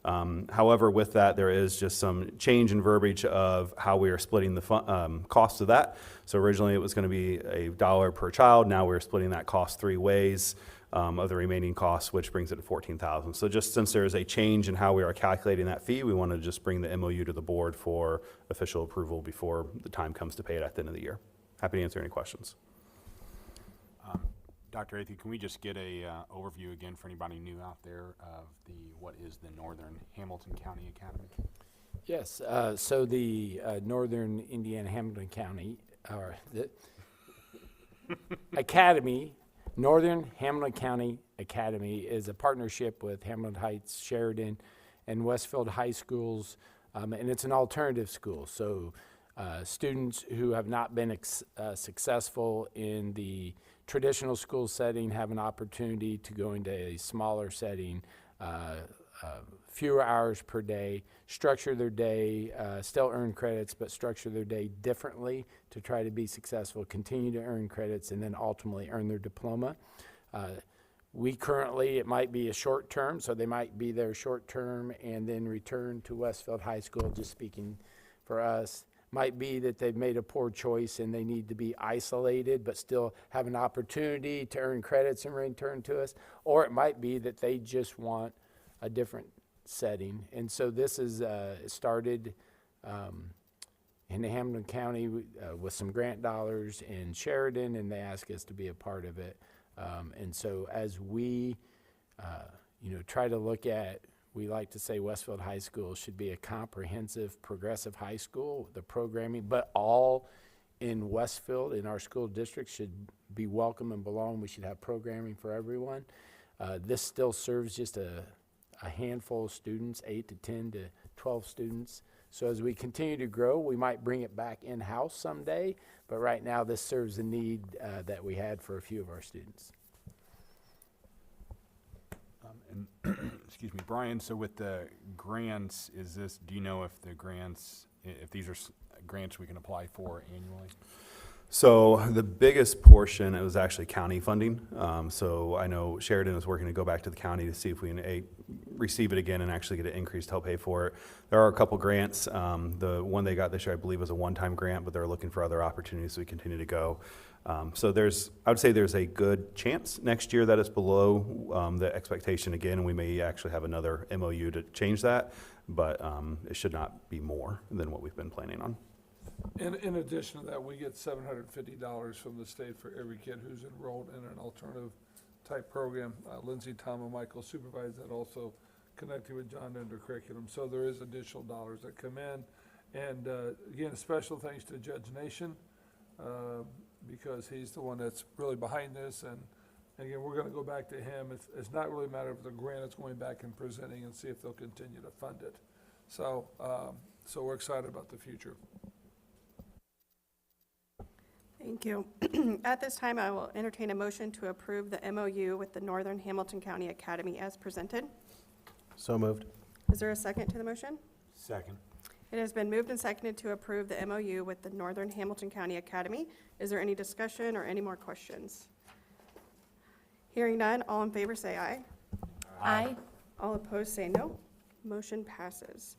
However, with that, there is just some change in verbiage of how we are splitting the cost of that. So originally it was going to be $1 per child. Now we're splitting that cost 3 ways of the remaining costs, which brings it to $14,000. So just since there is a change in how we are calculating that fee, we want to just bring the MOU to the board for official approval before the time comes to pay it at the end of the year. Happy to answer any questions. Dr. Atha, can we just get a overview again for anybody new out there of what is the Northern Hamilton County Academy? Yes, so the Northern Indiana Hamilton County, or the Academy, Northern Hamilton County Academy is a partnership with Hamilton Heights, Sheridan, and Westfield High Schools, and it's an alternative school. So students who have not been successful in the traditional school setting have an opportunity to go into a smaller setting, fewer hours per day, structure their day, still earn credits, but structure their day differently to try to be successful, continue to earn credits, and then ultimately earn their diploma. We currently, it might be a short term, so they might be there short term and then return to Westfield High School, just speaking for us. Might be that they've made a poor choice and they need to be isolated but still have an opportunity to earn credits and return to us. Or it might be that they just want a different setting. And so this is started in the Hamilton County with some grant dollars in Sheridan, and they asked us to be a part of it. And so as we try to look at, we like to say Westfield High School should be a comprehensive, progressive high school. The programming, but all in Westfield, in our school district, should be welcome and belong. We should have programming for everyone. This still serves just a handful of students, 8 to 10 to 12 students. So as we continue to grow, we might bring it back in-house someday, but right now this serves a need that we had for a few of our students. Excuse me, Brian, so with the grants, do you know if the grants, if these are grants we can apply for annually? So the biggest portion, it was actually county funding. So I know Sheridan is working to go back to the county to see if we can receive it again and actually get an increased help pay for it. There are a couple grants. The one they got this year, I believe, was a one-time grant, but they're looking for other opportunities, so we continue to go. So I would say there's a good chance next year that it's below the expectation again, and we may actually have another MOU to change that, but it should not be more than what we've been planning on. In addition to that, we get $750 from the state for every kid who's enrolled in an alternative type program. Lindsay, Tom, and Michael supervise that, also connecting with John under curriculum. So there is additional dollars that come in. And again, a special thanks to Judge Nation, because he's the one that's really behind this. And again, we're going to go back to him. It's not really a matter of the grant, it's going back and presenting and see if they'll continue to fund it. So we're excited about the future. Thank you. At this time, I will entertain a motion to approve the MOU with the Northern Hamilton County Academy as presented. So moved. Is there a second to the motion? Second. It has been moved and seconded to approve the MOU with the Northern Hamilton County Academy. Is there any discussion or any more questions? Hearing none, all in favor say aye. Aye. All opposed say no. Motion passes.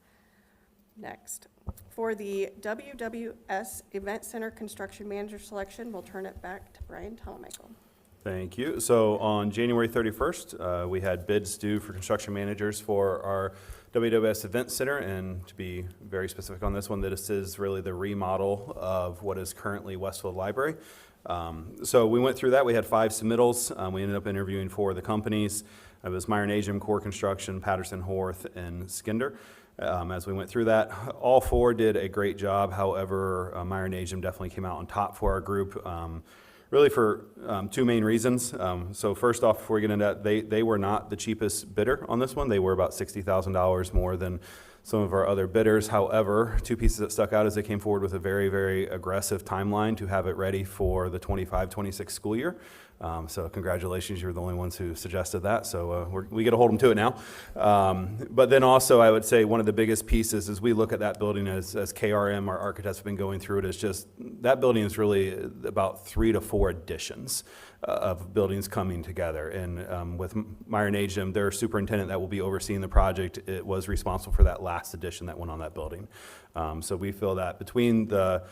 Next, for the WWS Event Center Construction Manager selection, we'll turn it back to Brian Telemichael. Thank you. So on January 31st, we had bids due for construction managers for our WWS Event Center, and to be very specific on this one, this is really the remodel of what is currently Westfield Library. So we went through that. We had 5 submittals. We ended up interviewing 4 of the companies. It was Meyer Najum, Core Construction, Patterson Horth, and Skinder. As we went through that, all 4 did a great job. However, Meyer Najum definitely came out on top for our group. really for two main reasons. So first off, before we get into that, they were not the cheapest bidder on this one. They were about $60,000 more than some of our other bidders. However, two pieces that stuck out is they came forward with a very, very aggressive timeline to have it ready for the 25-26 school year. So congratulations, you're the only ones who suggested that, so we get to hold them to it now. But then also, I would say one of the biggest pieces as we look at that building as KRM, our architects have been going through it, is just that building is really about 3 to 4 additions of buildings coming together. And with Meyer Najum, their superintendent that will be overseeing the project, it was responsible for that last addition that went on that building. So we feel that between the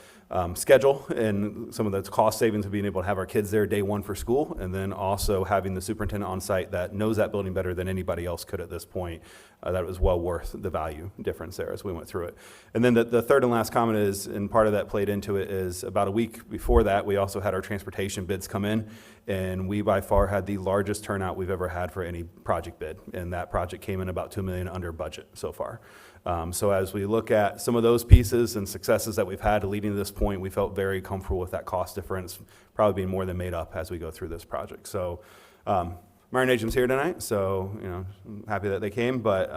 schedule and some of the cost savings of being able to have our kids there day one for school, and then also having the superintendent on site that knows that building better than anybody else could at this point, that it was well worth the value difference there as we went through it. And then the third and last comment is, and part of that played into it, is about a week before that, we also had our transportation bids come in, and we by far had the largest turnout we've ever had for any project bid. And that project came in about $2 million under budget so far. So as we look at some of those pieces and successes that we've had leading to this point, we felt very comfortable with that cost difference probably being more than made up as we go through this project. So Meyer Najum's here tonight, so I'm happy that they came, but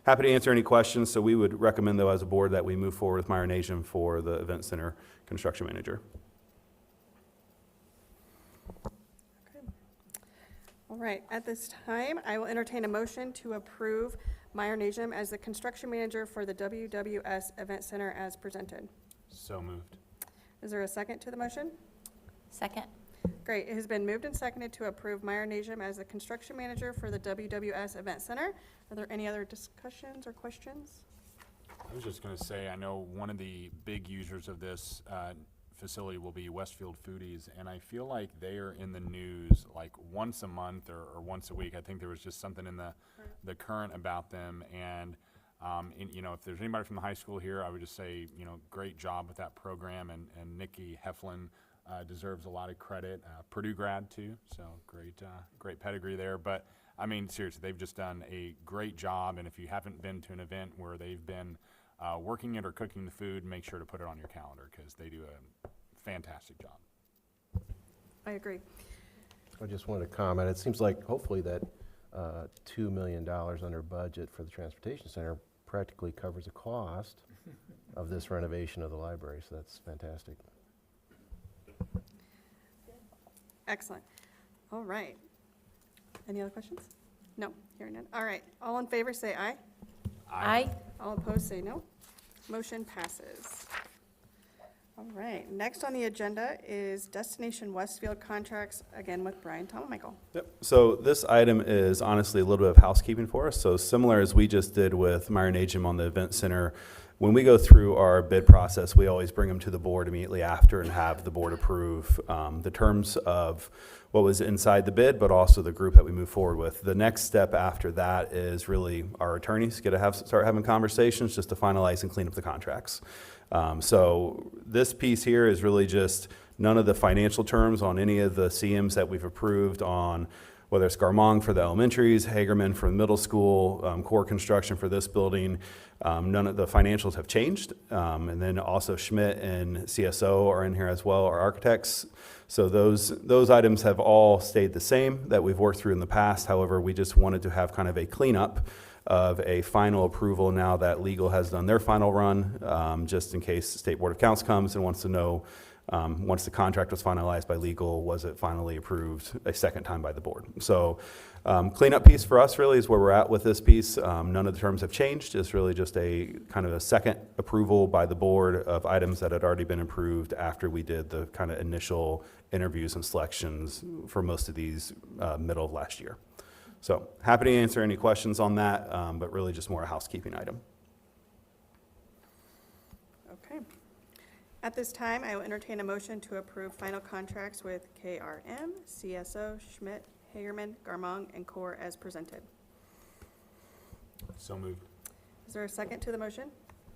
happy to answer any questions. So we would recommend, though, as a board, that we move forward with Meyer Najum for the Event Center construction manager. All right, at this time, I will entertain a motion to approve Meyer Najum as the construction manager for the WWS Event Center as presented. So moved. Is there a second to the motion? Second. Great, it has been moved and seconded to approve Meyer Najum as the construction manager for the WWS Event Center. Are there any other discussions or questions? I was just going to say, I know one of the big users of this facility will be Westfield Foodies, and I feel like they are in the news like once a month or once a week. I think there was just something in the current about them, and if there's anybody from the high school here, I would just say, great job with that program, and Nikki Heflin deserves a lot of credit. Purdue grad too, so great pedigree there. But I mean, seriously, they've just done a great job, and if you haven't been to an event where they've been working it or cooking the food, make sure to put it on your calendar because they do a fantastic job. I agree. I just wanted to comment. It seems like hopefully that $2 million under budget for the transportation center practically covers the cost of this renovation of the library, so that's fantastic. Excellent. All right. Any other questions? No, hearing none. All right, all in favor say aye. Aye. All opposed say no. Motion passes. All right, next on the agenda is Destination Westfield contracts, again with Brian Tomomichael. Yep. So this item is honestly a little bit of housekeeping for us. So similar as we just did with Meyer Najum on the event center, when we go through our bid process, we always bring them to the board immediately after and have the board approve the terms of what was inside the bid, but also the group that we move forward with. The next step after that is really our attorneys get to start having conversations just to finalize and clean up the contracts. So this piece here is really just none of the financial terms on any of the CMs that we've approved on, whether it's Garmong for the elementaries, Hagerman for the middle school, core construction for this building. None of the financials have changed. And then also Schmidt and CSO are in here as well, our architects. So those items have all stayed the same that we've worked through in the past. However, we just wanted to have kind of a cleanup of a final approval now that legal has done their final run, just in case the State Board of Accounts comes and wants to know, once the contract was finalized by legal, was it finally approved a second time by the board? So cleanup piece for us really is where we're at with this piece. None of the terms have changed. It's really just a kind of a second approval by the board of items that had already been approved after we did the kind of initial interviews and selections for most of these middle of last year. So happy to answer any questions on that, but really just more a housekeeping item. Okay. At this time, I will entertain a motion to approve final contracts with KRM, CSO, Schmidt, Hagerman, Garmong, and Core as presented. So moved. Is there a second to the motion?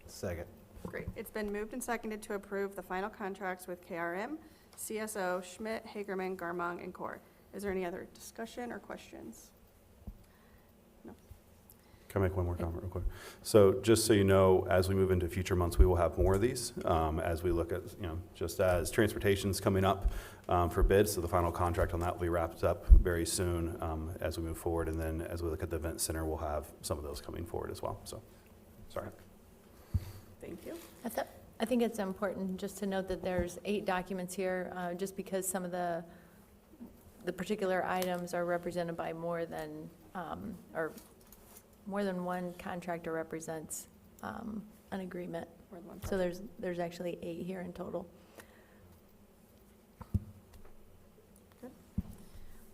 Second. Great. It's been moved and seconded to approve the final contracts with KRM, CSO, Schmidt, Hagerman, Garmong, and Core. Is there any other discussion or questions? No. Can I make one more comment real quick? So just so you know, as we move into future months, we will have more of these as we look at, just as transportation's coming up for bids. So the final contract on that will be wrapped up very soon as we move forward. And then as we look at the event center, we'll have some of those coming forward as well. So, sorry. Thank you. I think it's important just to note that there's 8 documents here, just because some of the particular items are represented by more than one contractor represents an agreement. So there's actually 8 here in total.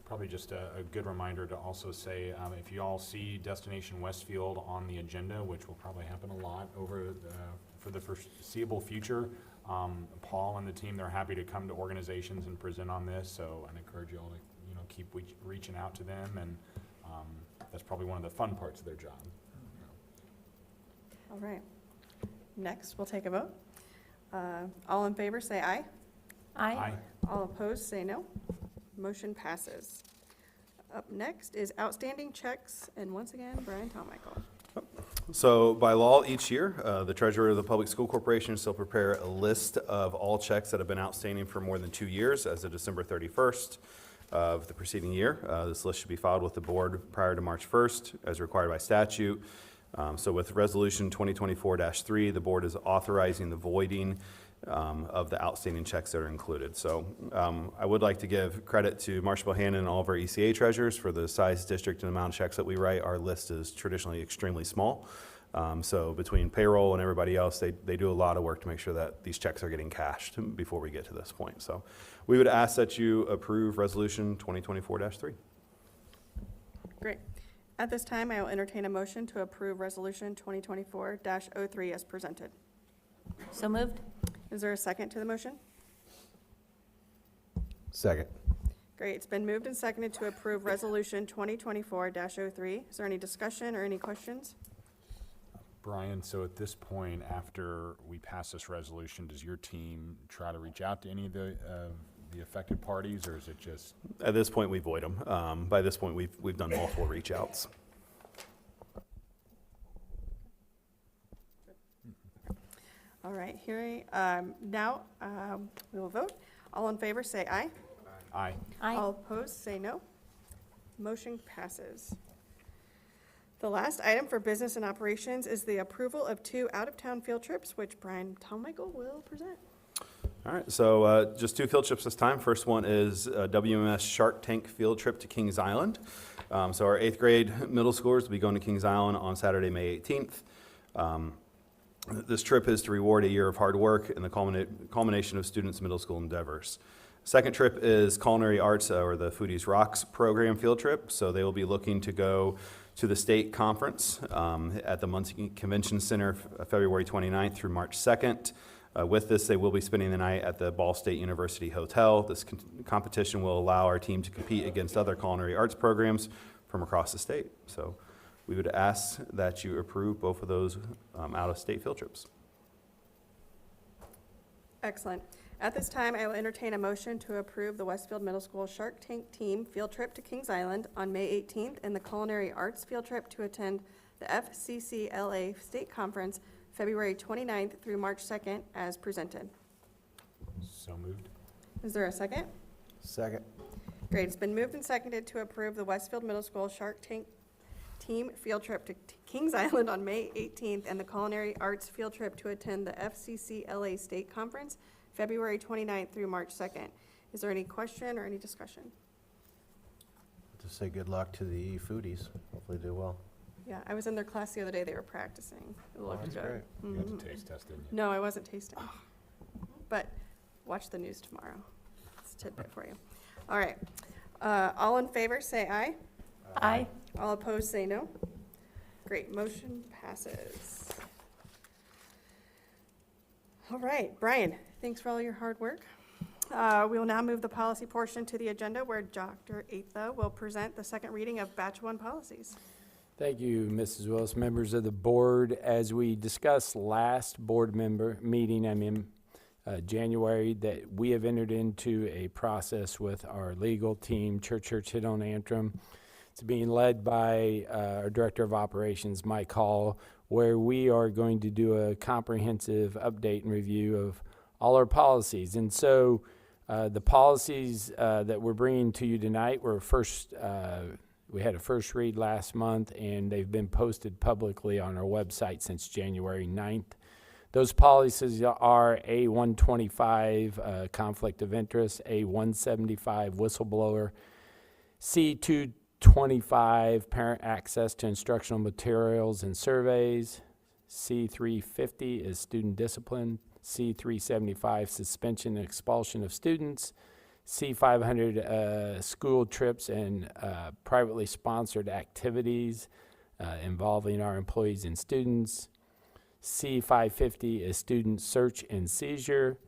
Probably just a good reminder to also say, if you all see Destination Westfield on the agenda, which will probably happen a lot for the foreseeable future, Paul and the team, they're happy to come to organizations and present on this. So I'd encourage you all to keep reaching out to them, and that's probably one of the fun parts of their job. All right. Next, we'll take a vote. All in favor, say aye. Aye. Aye. All opposed, say no. Motion passes. Up next is outstanding checks, and once again, Brian Talmichael. So by law, each year, the treasurer of the Public School Corporation shall prepare a list of all checks that have been outstanding for more than 2 years as of December 31st of the preceding year. This list should be filed with the board prior to March 1st as required by statute. So with Resolution 2024-3, the board is authorizing the voiding of the outstanding checks that are included. So I would like to give credit to Marcia Bohannon and all of our ECA treasurers for the size, district, and amount of checks that we write. Our list is traditionally extremely small. So between payroll and everybody else, they do a lot of work to make sure that these checks are getting cashed before we get to this point. So we would ask that you approve Resolution 2024-3. Great. At this time, I will entertain a motion to approve Resolution 2024-03 as presented. So moved. Is there a second to the motion? Second. Great. It's been moved and seconded to approve Resolution 2024-03. Is there any discussion or any questions? Brian, so at this point, after we pass this resolution, does your team try to reach out to any of the affected parties, or is it just? At this point, we void them. By this point, we've done multiple reach outs. All right, now we will vote. All in favor, say aye. Aye. Aye. All opposed, say no. Motion passes. The last item for business and operations is the approval of 2 out-of-town field trips, which Brian Talmichael will present. All right, so just 2 field trips this time. First one is WMS Shark Tank field trip to Kings Island. So our 8th grade middle schoolers will be going to Kings Island on Saturday, May 18th. This trip is to reward a year of hard work and the culmination of students' middle school endeavors. Second trip is Culinary Arts, or the Foodies Rocks program field trip. So they will be looking to go to the state conference at the Muncie Convention Center February 29th through March 2nd. With this, they will be spending the night at the Ball State University Hotel. This competition will allow our team to compete against other culinary arts programs from across the state. So we would ask that you approve both of those out-of-state field trips. Excellent. At this time, I will entertain a motion to approve the Westfield Middle School Shark Tank Team field trip to Kings Island on May 18th and the Culinary Arts field trip to attend the FCCLA State Conference February 29th through March 2nd as presented. So moved. Is there a second? Second. Great. It's been moved and seconded to approve the Westfield Middle School Shark Tank Team field trip to Kings Island on May 18th and the Culinary Arts field trip to attend the FCCLA State Conference February 29th through March 2nd. Is there any question or any discussion? Just say good luck to the foodies. Hopefully they do well. Yeah, I was in their class the other day. They were practicing. It looked that's good. great. You had Mhm. to taste test, didn't you? No, I wasn't tasting. But watch the news tomorrow. It's a tidbit for you. All right. All in favor, say aye. Aye. All opposed, say no. Great, motion passes. All right, Brian, thanks for all your hard work. We will now move the policy portion to the agenda where Dr. Atha will present the second reading of Batch 1 policies. Thank you, Mrs. Willis. Members of the board, as we discussed last board member meeting, January, that we have entered into a process with our legal team, Church Hit on Antrim, It's being led by our Director of Operations, Mike Hall, where we are going to do a comprehensive update and review of all our policies. And so the policies that we're bringing to you tonight were we had a first read last month, and they've been posted publicly on our website since January 9th. Those policies are A125, conflict of interest, A175, whistleblower, C225, parent access to instructional materials and surveys, C350 is student discipline, C375, suspension and expulsion of students, C500, school trips and privately sponsored activities involving our employees and students, C550 is student search and seizure,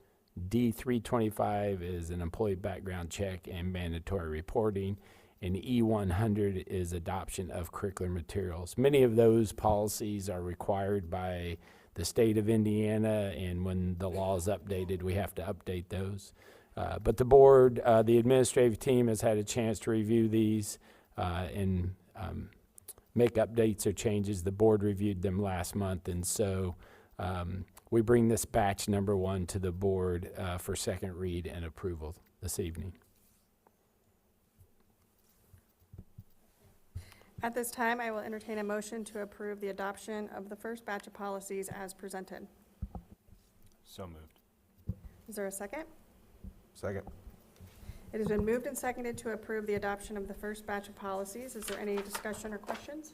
D325 is an employee background check and mandatory reporting, and E100 is adoption of curricular materials. Many of those policies are required by the state of Indiana, and when the law is updated, we have to update those. But the board, the administrative team has had a chance to review these and make updates or changes. The board reviewed them last month, and so we bring this batch number 1 to the board for second read and approval this evening. At this time, I will entertain a motion to approve the adoption of the first batch of policies as presented. So moved. Is there a second? Second. It has been moved and seconded to approve the adoption of the first batch of policies. Is there any discussion or questions?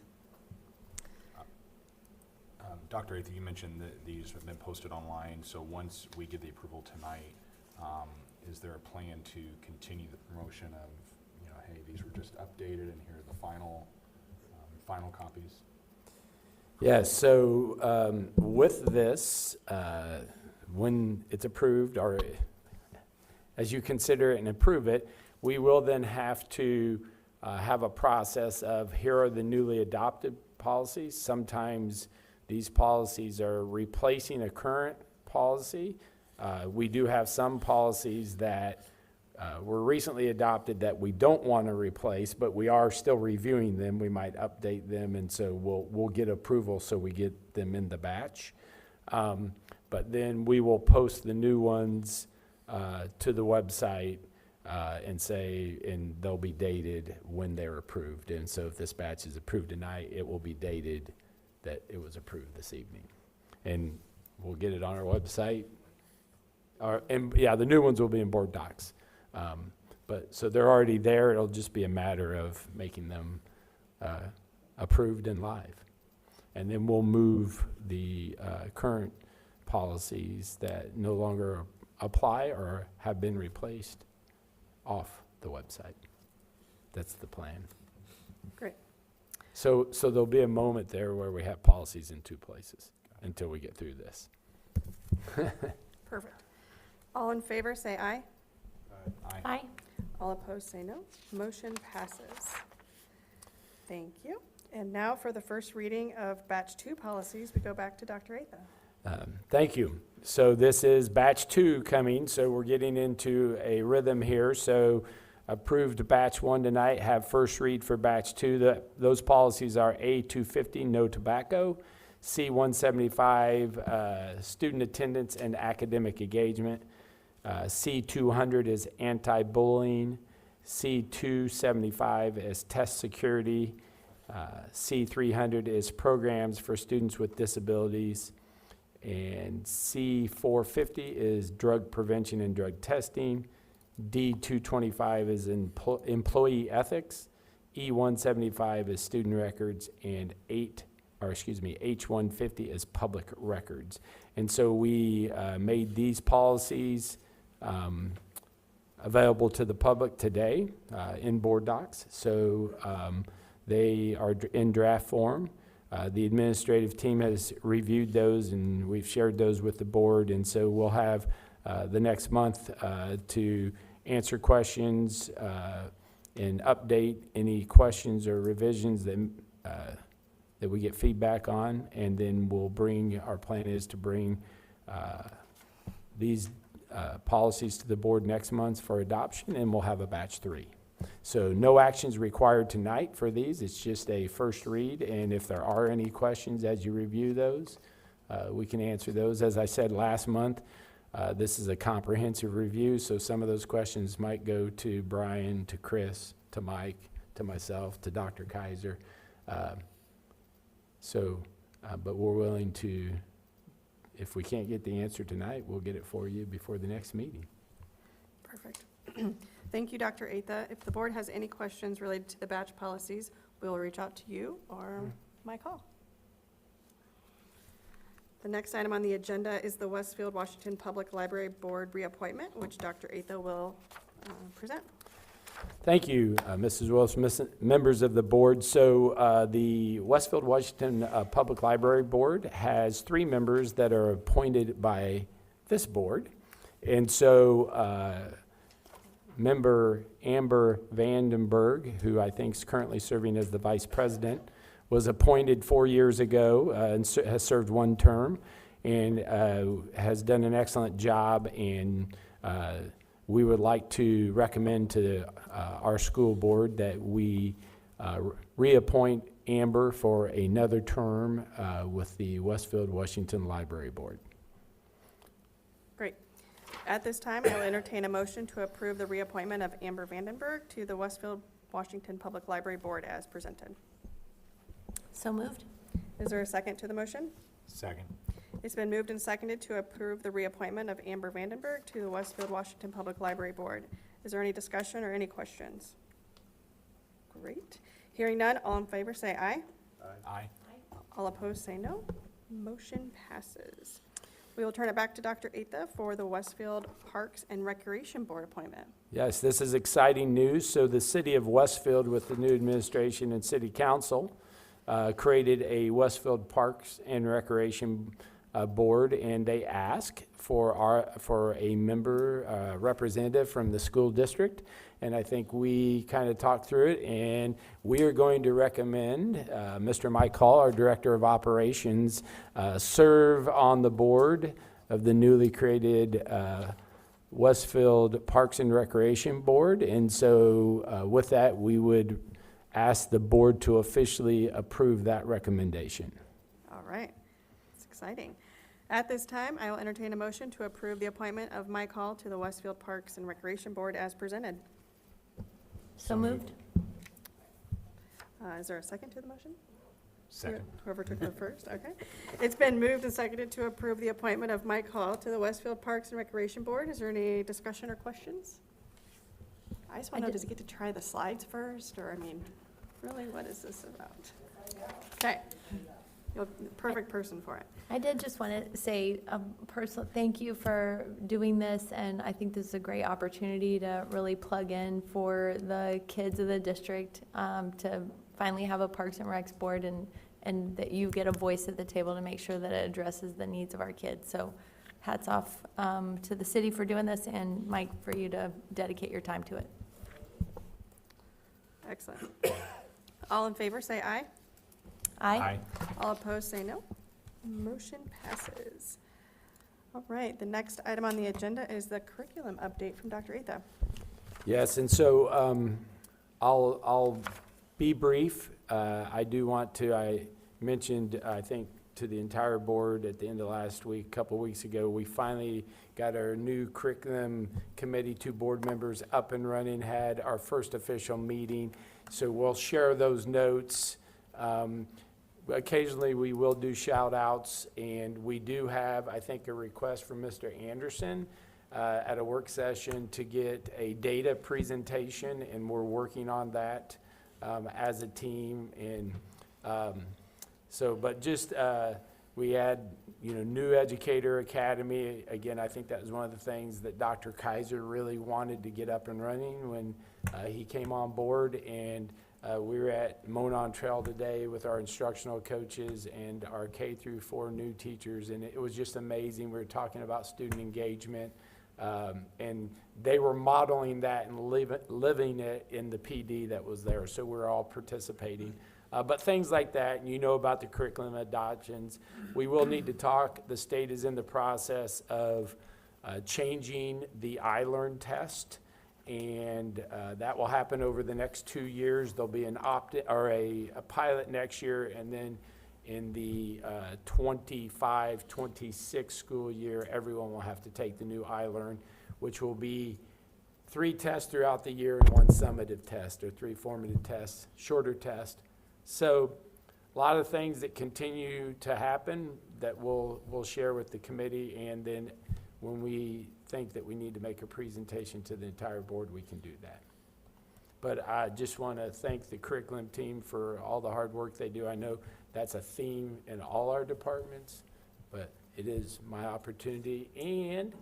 Dr. Atha, you mentioned that these have been posted online, so once we get the approval tonight, is there a plan to continue the promotion of, hey, these were just updated and here are the final copies? Yeah, so with this, when it's approved, or as you consider it and approve it, we will then have to have a process of here are the newly adopted policies. Sometimes these policies are replacing a current policy. We do have some policies that were recently adopted that we don't want to replace, but we are still reviewing them. We might update them, and so we'll get approval so we get them in the batch. But then we will post the new ones to the website and they'll be dated when they're approved. And so if this batch is approved tonight, it will be dated that it was approved this evening. And we'll get it on our website. The new ones will be in board docs. But so they're already there. It'll just be a matter of making them approved and live. And then we'll move the current policies that no longer apply or have been replaced off the website. That's the plan. Great. So there'll be a moment there where we have policies in 2 places until we get through this. Perfect. All in favor, say aye. Aye. Aye. All opposed, say no. Motion passes. Thank you. And now for the first reading of batch 2 policies, we go back to Dr. Atha. Thank you. So this is batch 2 coming, so we're getting into a rhythm here. So approved batch 1 tonight, have first read for batch 2. Those policies are A250, no tobacco, C175, student attendance and academic engagement, C200 is anti-bullying, C275 is test security, C300 is programs for students with disabilities, and C450 is drug prevention and drug testing, D225 is employee ethics, E175 is student records, and H150 is public records. And so we made these policies available to the public today in board docs. So they are in draft form. The administrative team has reviewed those, and we've shared those with the board. And so we'll have the next month to answer questions and update any questions or revisions that we get feedback on. And then our plan is to bring these policies to the board next month for adoption, and we'll have a batch 3. So no actions required tonight for these. It's just a first read, and if there are any questions as you review those, we can answer those. As I said last month, this is a comprehensive review, so some of those questions might go to Brian, to Chris, to Mike, to myself, to Dr. Kaiser. But we're willing to, if we can't get the answer tonight, we'll get it for you before the next meeting. Perfect. Thank you, Dr. Atha. If the board has any questions related to the batch policies, we will reach out to you or my call. The next item on the agenda is the Westfield Washington Public Library Board reappointment, which Dr. Atha will present. Thank you, Mrs. Wilson, members of the board. So the Westfield Washington Public Library Board has 3 members that are appointed by this board. And so member Amber Vandenberg, who I think is currently serving as the vice president, was appointed 4 years ago and has served 1 term and has done an excellent job, and we would like to recommend to our school board that we reappoint Amber for another term with the Westfield Washington Library Board. Great. At this time, I will entertain a motion to approve the reappointment of Amber Vandenberg to the Westfield Washington Public Library Board as presented. So moved. Is there a second to the motion? Second. It's been moved and seconded to approve the reappointment of Amber Vandenberg to the Westfield Washington Public Library Board. Is there any discussion or any questions? Great. Hearing none, all in favor say aye. Aye. All opposed say no. Motion passes. We will turn it back to Dr. Atha for the Westfield Parks and Recreation Board appointment. Yes, this is exciting news. So the city of Westfield, with the new administration and city council, created a Westfield Parks and Recreation Board, and they ask for a member representative from the school district. And I think we kind of talked through it, and we are going to recommend Mr. Mike Hall, our Director of Operations, serve on the board of the newly created Westfield Parks and Recreation Board. And so with that, we would ask the board to officially approve that recommendation. All right. It's exciting. At this time, I will entertain a motion to approve the appointment of Mike Hall to the Westfield Parks and Recreation Board as presented. So moved. Is there a second to the motion? Second. Whoever took the first, okay. It's been moved and seconded to approve the appointment of Mike Hall to the Westfield Parks and Recreation Board. Is there any discussion or questions? I just want to know, does he get to try the slides first, or, I mean, really, what is this about? Okay. You're the perfect person for it. I did just want to say a personal thank you for doing this, and I think this is a great opportunity to really plug in for the kids of the district, to finally have a Parks and Recs board, and that you get a voice at the table to make sure that it addresses the needs of our kids. So hats off to the city for doing this, and Mike, for you to dedicate your time to it. Excellent. All in favor, say aye. Aye. All opposed, say no. Motion passes. All right, the next item on the agenda is the curriculum update from Dr. Atha. Yes, and so I'll be brief. I do want to, I mentioned, I think, to the entire board at the end of last week, a couple weeks ago, we finally got our new curriculum committee, 2 board members up and running, had our first official meeting. So we'll share those notes. Occasionally we will do shout outs, and we do have, I think, a request from Mr. Anderson at a work session to get a data presentation, and we're working on that as a team. And but just we had, new educator academy. Again, I think that was one of the things that Dr. Kaiser really wanted to get up and running when he came on board. And we were at Monon Trail today with our instructional coaches and our K through 4 new teachers, and it was just amazing. We were talking about student engagement, and they were modeling that and living it in the PD that was there. So we're all participating. But things like that, and you know about the curriculum adoptions, we will need to talk. The state is in the process of changing the iLearn test, And that will happen over the next 2 years. There'll be an a pilot next year, and then in the 25-26 school year, everyone will have to take the new iLearn, which will be 3 tests throughout the year and 1 summative test, or 3 formative tests, shorter test. So a lot of things that continue to happen that we'll share with the committee, and then when we think that we need to make a presentation to the entire board, we can do that. But I just want to thank the curriculum team for all the hard work they do. I know that's a theme in all our departments, but it is my opportunity. And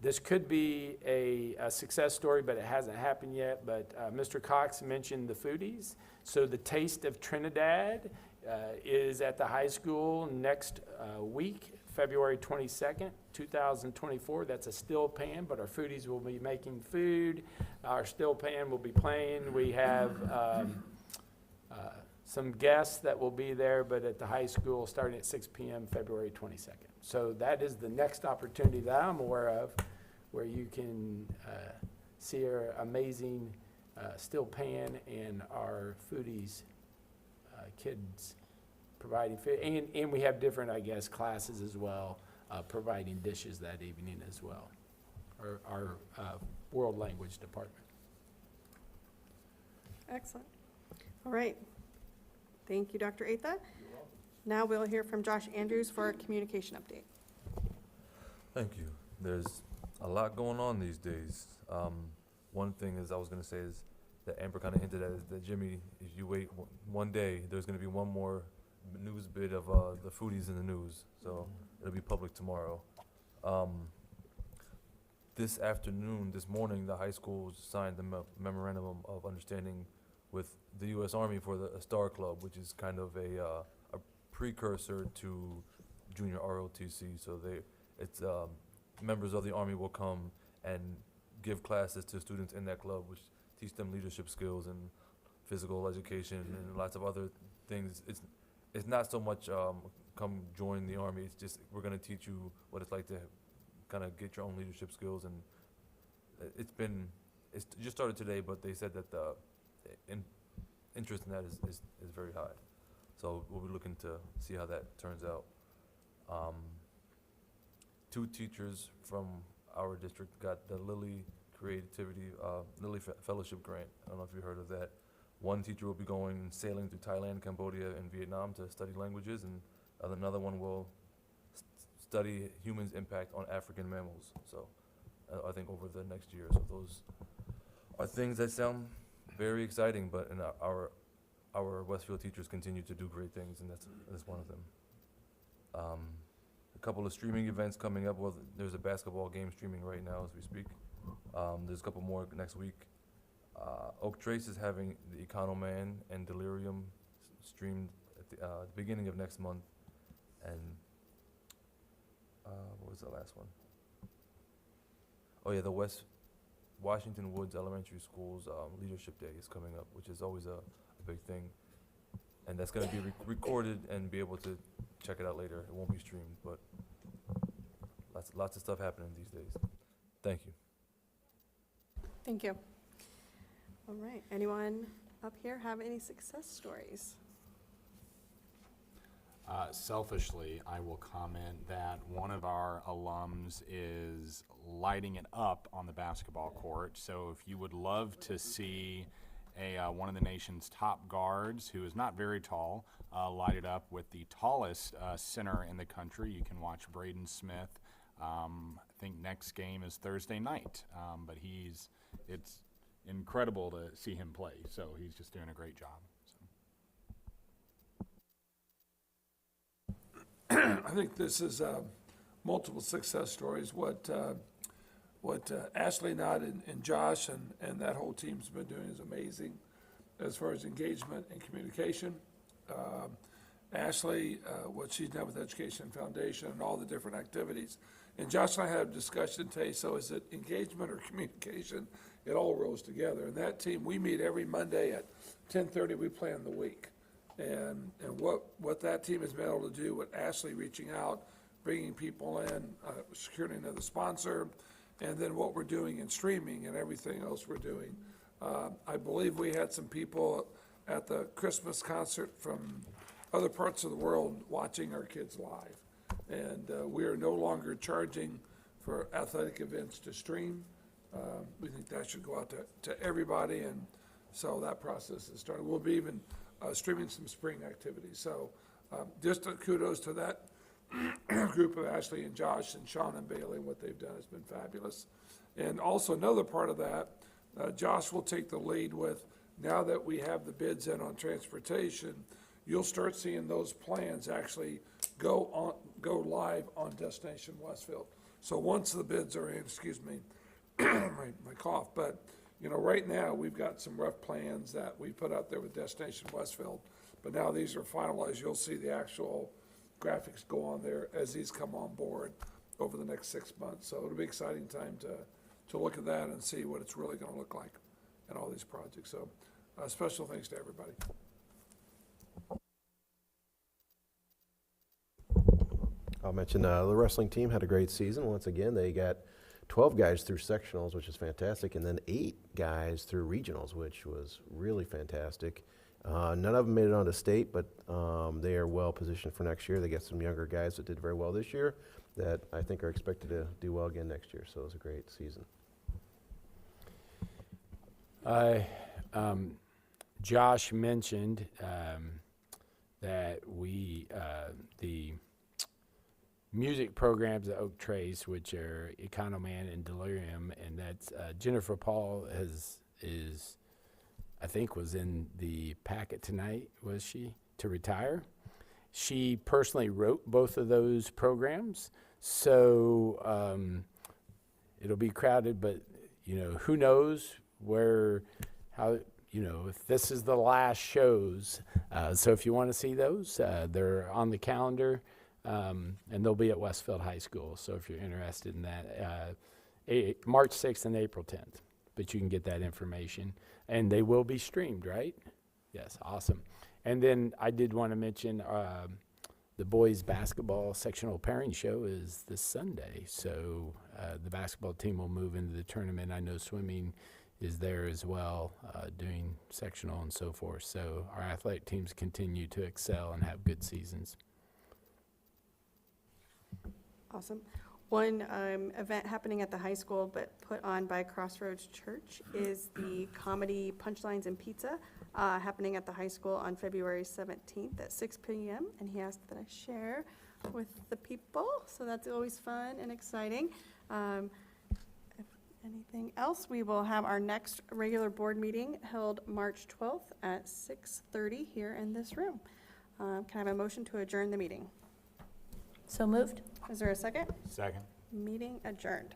this could be a success story, but it hasn't happened yet. But Mr. Cox mentioned the foodies. So the Taste of Trinidad is at the high school next week, February 22nd, 2024. That's a still pan, but our foodies will be making food. Our still pan will be playing. We have some guests that will be there, but at the high school starting at 6 p.m. February 22nd. So that is the next opportunity that I'm aware of where you can see our amazing still pan and our foodies kids providing food. And we have different, I guess, classes as well, providing dishes that evening as well, our world language department. Excellent. All right. Thank you, Dr. Atha. Now we'll hear from Josh Andrews for a communication update. Thank you. There's a lot going on these days. One thing is I was going to say is that Amber kind of hinted at is that, Jimmy, if you wait one day, there's going to be one more news bit of the foodies in the news. So it'll be public tomorrow. This morning, the high schools signed the memorandum of understanding with the U.S. Army for the Star Club, which is kind of a precursor to Junior ROTC. So it's members of the Army will come and give classes to students in that club, which teach them leadership skills and physical education and lots of other things. It's not so much come join the Army. It's just we're going to teach you what it's like to kind of get your own leadership skills. And it's just started today, but they said that the interest in that is very high. So we'll be looking to see how that turns out. 2 teachers from our district got the Lilly Fellowship Grant. I don't know if you heard of that. One teacher will be going sailing through Thailand, Cambodia, and Vietnam to study languages, and another one will study humans' impact on African mammals. So I think over the next year. So those are things that sound very exciting, but in our Westfield teachers continue to do great things, and that's one of them. A couple of streaming events coming up. Well, there's a basketball game streaming right now as we speak. There's a couple more next week. Oak Trace is having the Economan and Delirium streamed at the beginning of next month. And what was the last one? Oh yeah, the Washington Woods Elementary School's Leadership Day is coming up, which is always a big thing. And that's going to be recorded and be able to check it out later. It won't be streamed, but lots of stuff happening these days. Thank you. Thank you. All right. Anyone up here have any success stories? Selfishly, I will comment that one of our alums is lighting it up on the basketball court. So if you would love to see one of the nation's top guards, who is not very tall, light it up with the tallest center in the country, you can watch Braden Smith. I think next game is Thursday night, but it's incredible to see him play. So he's just doing a great job. I think this is multiple success stories. What Ashley Knott and Josh and that whole team's been doing is amazing as far as engagement and communication. Ashley, what she's done with Education Foundation and all the different activities. And Josh and I had a discussion today, so is it engagement or communication? It all rolls together. And that team, we meet every Monday at 10:30, we plan the week. And what that team has been able to do with Ashley reaching out, bringing people in, securing another sponsor, and then what we're doing in streaming and everything else we're doing. I believe we had some people at the Christmas concert from other parts of the world watching our kids live. And we are no longer charging for athletic events to stream. We think that should go out to everybody, and so that process has started. We'll be even streaming some spring activities. So just a kudos to that group of Ashley and Josh and Sean and Bailey. What they've done has been fabulous. And also another part of that, Josh will take the lead with, now that we have the bids in on transportation, you'll start seeing those plans actually go live on Destination Westfield. So once the bids are in, excuse me, my cough, but you know, right now we've got some rough plans that we put out there with Destination Westfield, but now these are finalized. You'll see the actual graphics go on there as these come on board over the next 6 months. So it'll be an exciting time to look at that and see what it's really going to look like in all these projects. So special thanks to everybody. I'll mention the wrestling team had a great season. Once again, they got 12 guys through sectionals, which is fantastic, and then 8 guys through regionals, which was really fantastic. None of them made it onto state, but they are well positioned for next year. They got some younger guys that did very well this year that I think are expected to do well again next year. So it was a great season. Josh mentioned that the music programs at Oak Trace, which are Economan and Delirium, and that's Jennifer Paul I think was in the packet tonight, was she, to retire? She personally wrote both of those programs, so it'll be crowded, but you know, who knows how, you know, if this is the last shows. So if you want to see those, they're on the calendar, and they'll be at Westfield High School. So if you're interested in that, March 6th and April 10th, but you can get that information. And they will be streamed, right? Yes, awesome. And then I did want to mention the boys basketball sectional pairing show is this Sunday. So the basketball team will move into the tournament. I know swimming is there as well, doing sectional and so forth. So our athletic teams continue to excel and have good seasons. Awesome. One event happening at the high school, but put on by Crossroads Church, is the comedy Punchlines and Pizza, happening at the high school on February 17th at 6 p.m. And he asked that I share with the people, so that's always fun and exciting. If anything else, we will have our next regular board meeting held March 12th at 6:30 here in this room. Can I have a motion to adjourn the meeting? So moved. Is there a second? Second. Meeting adjourned.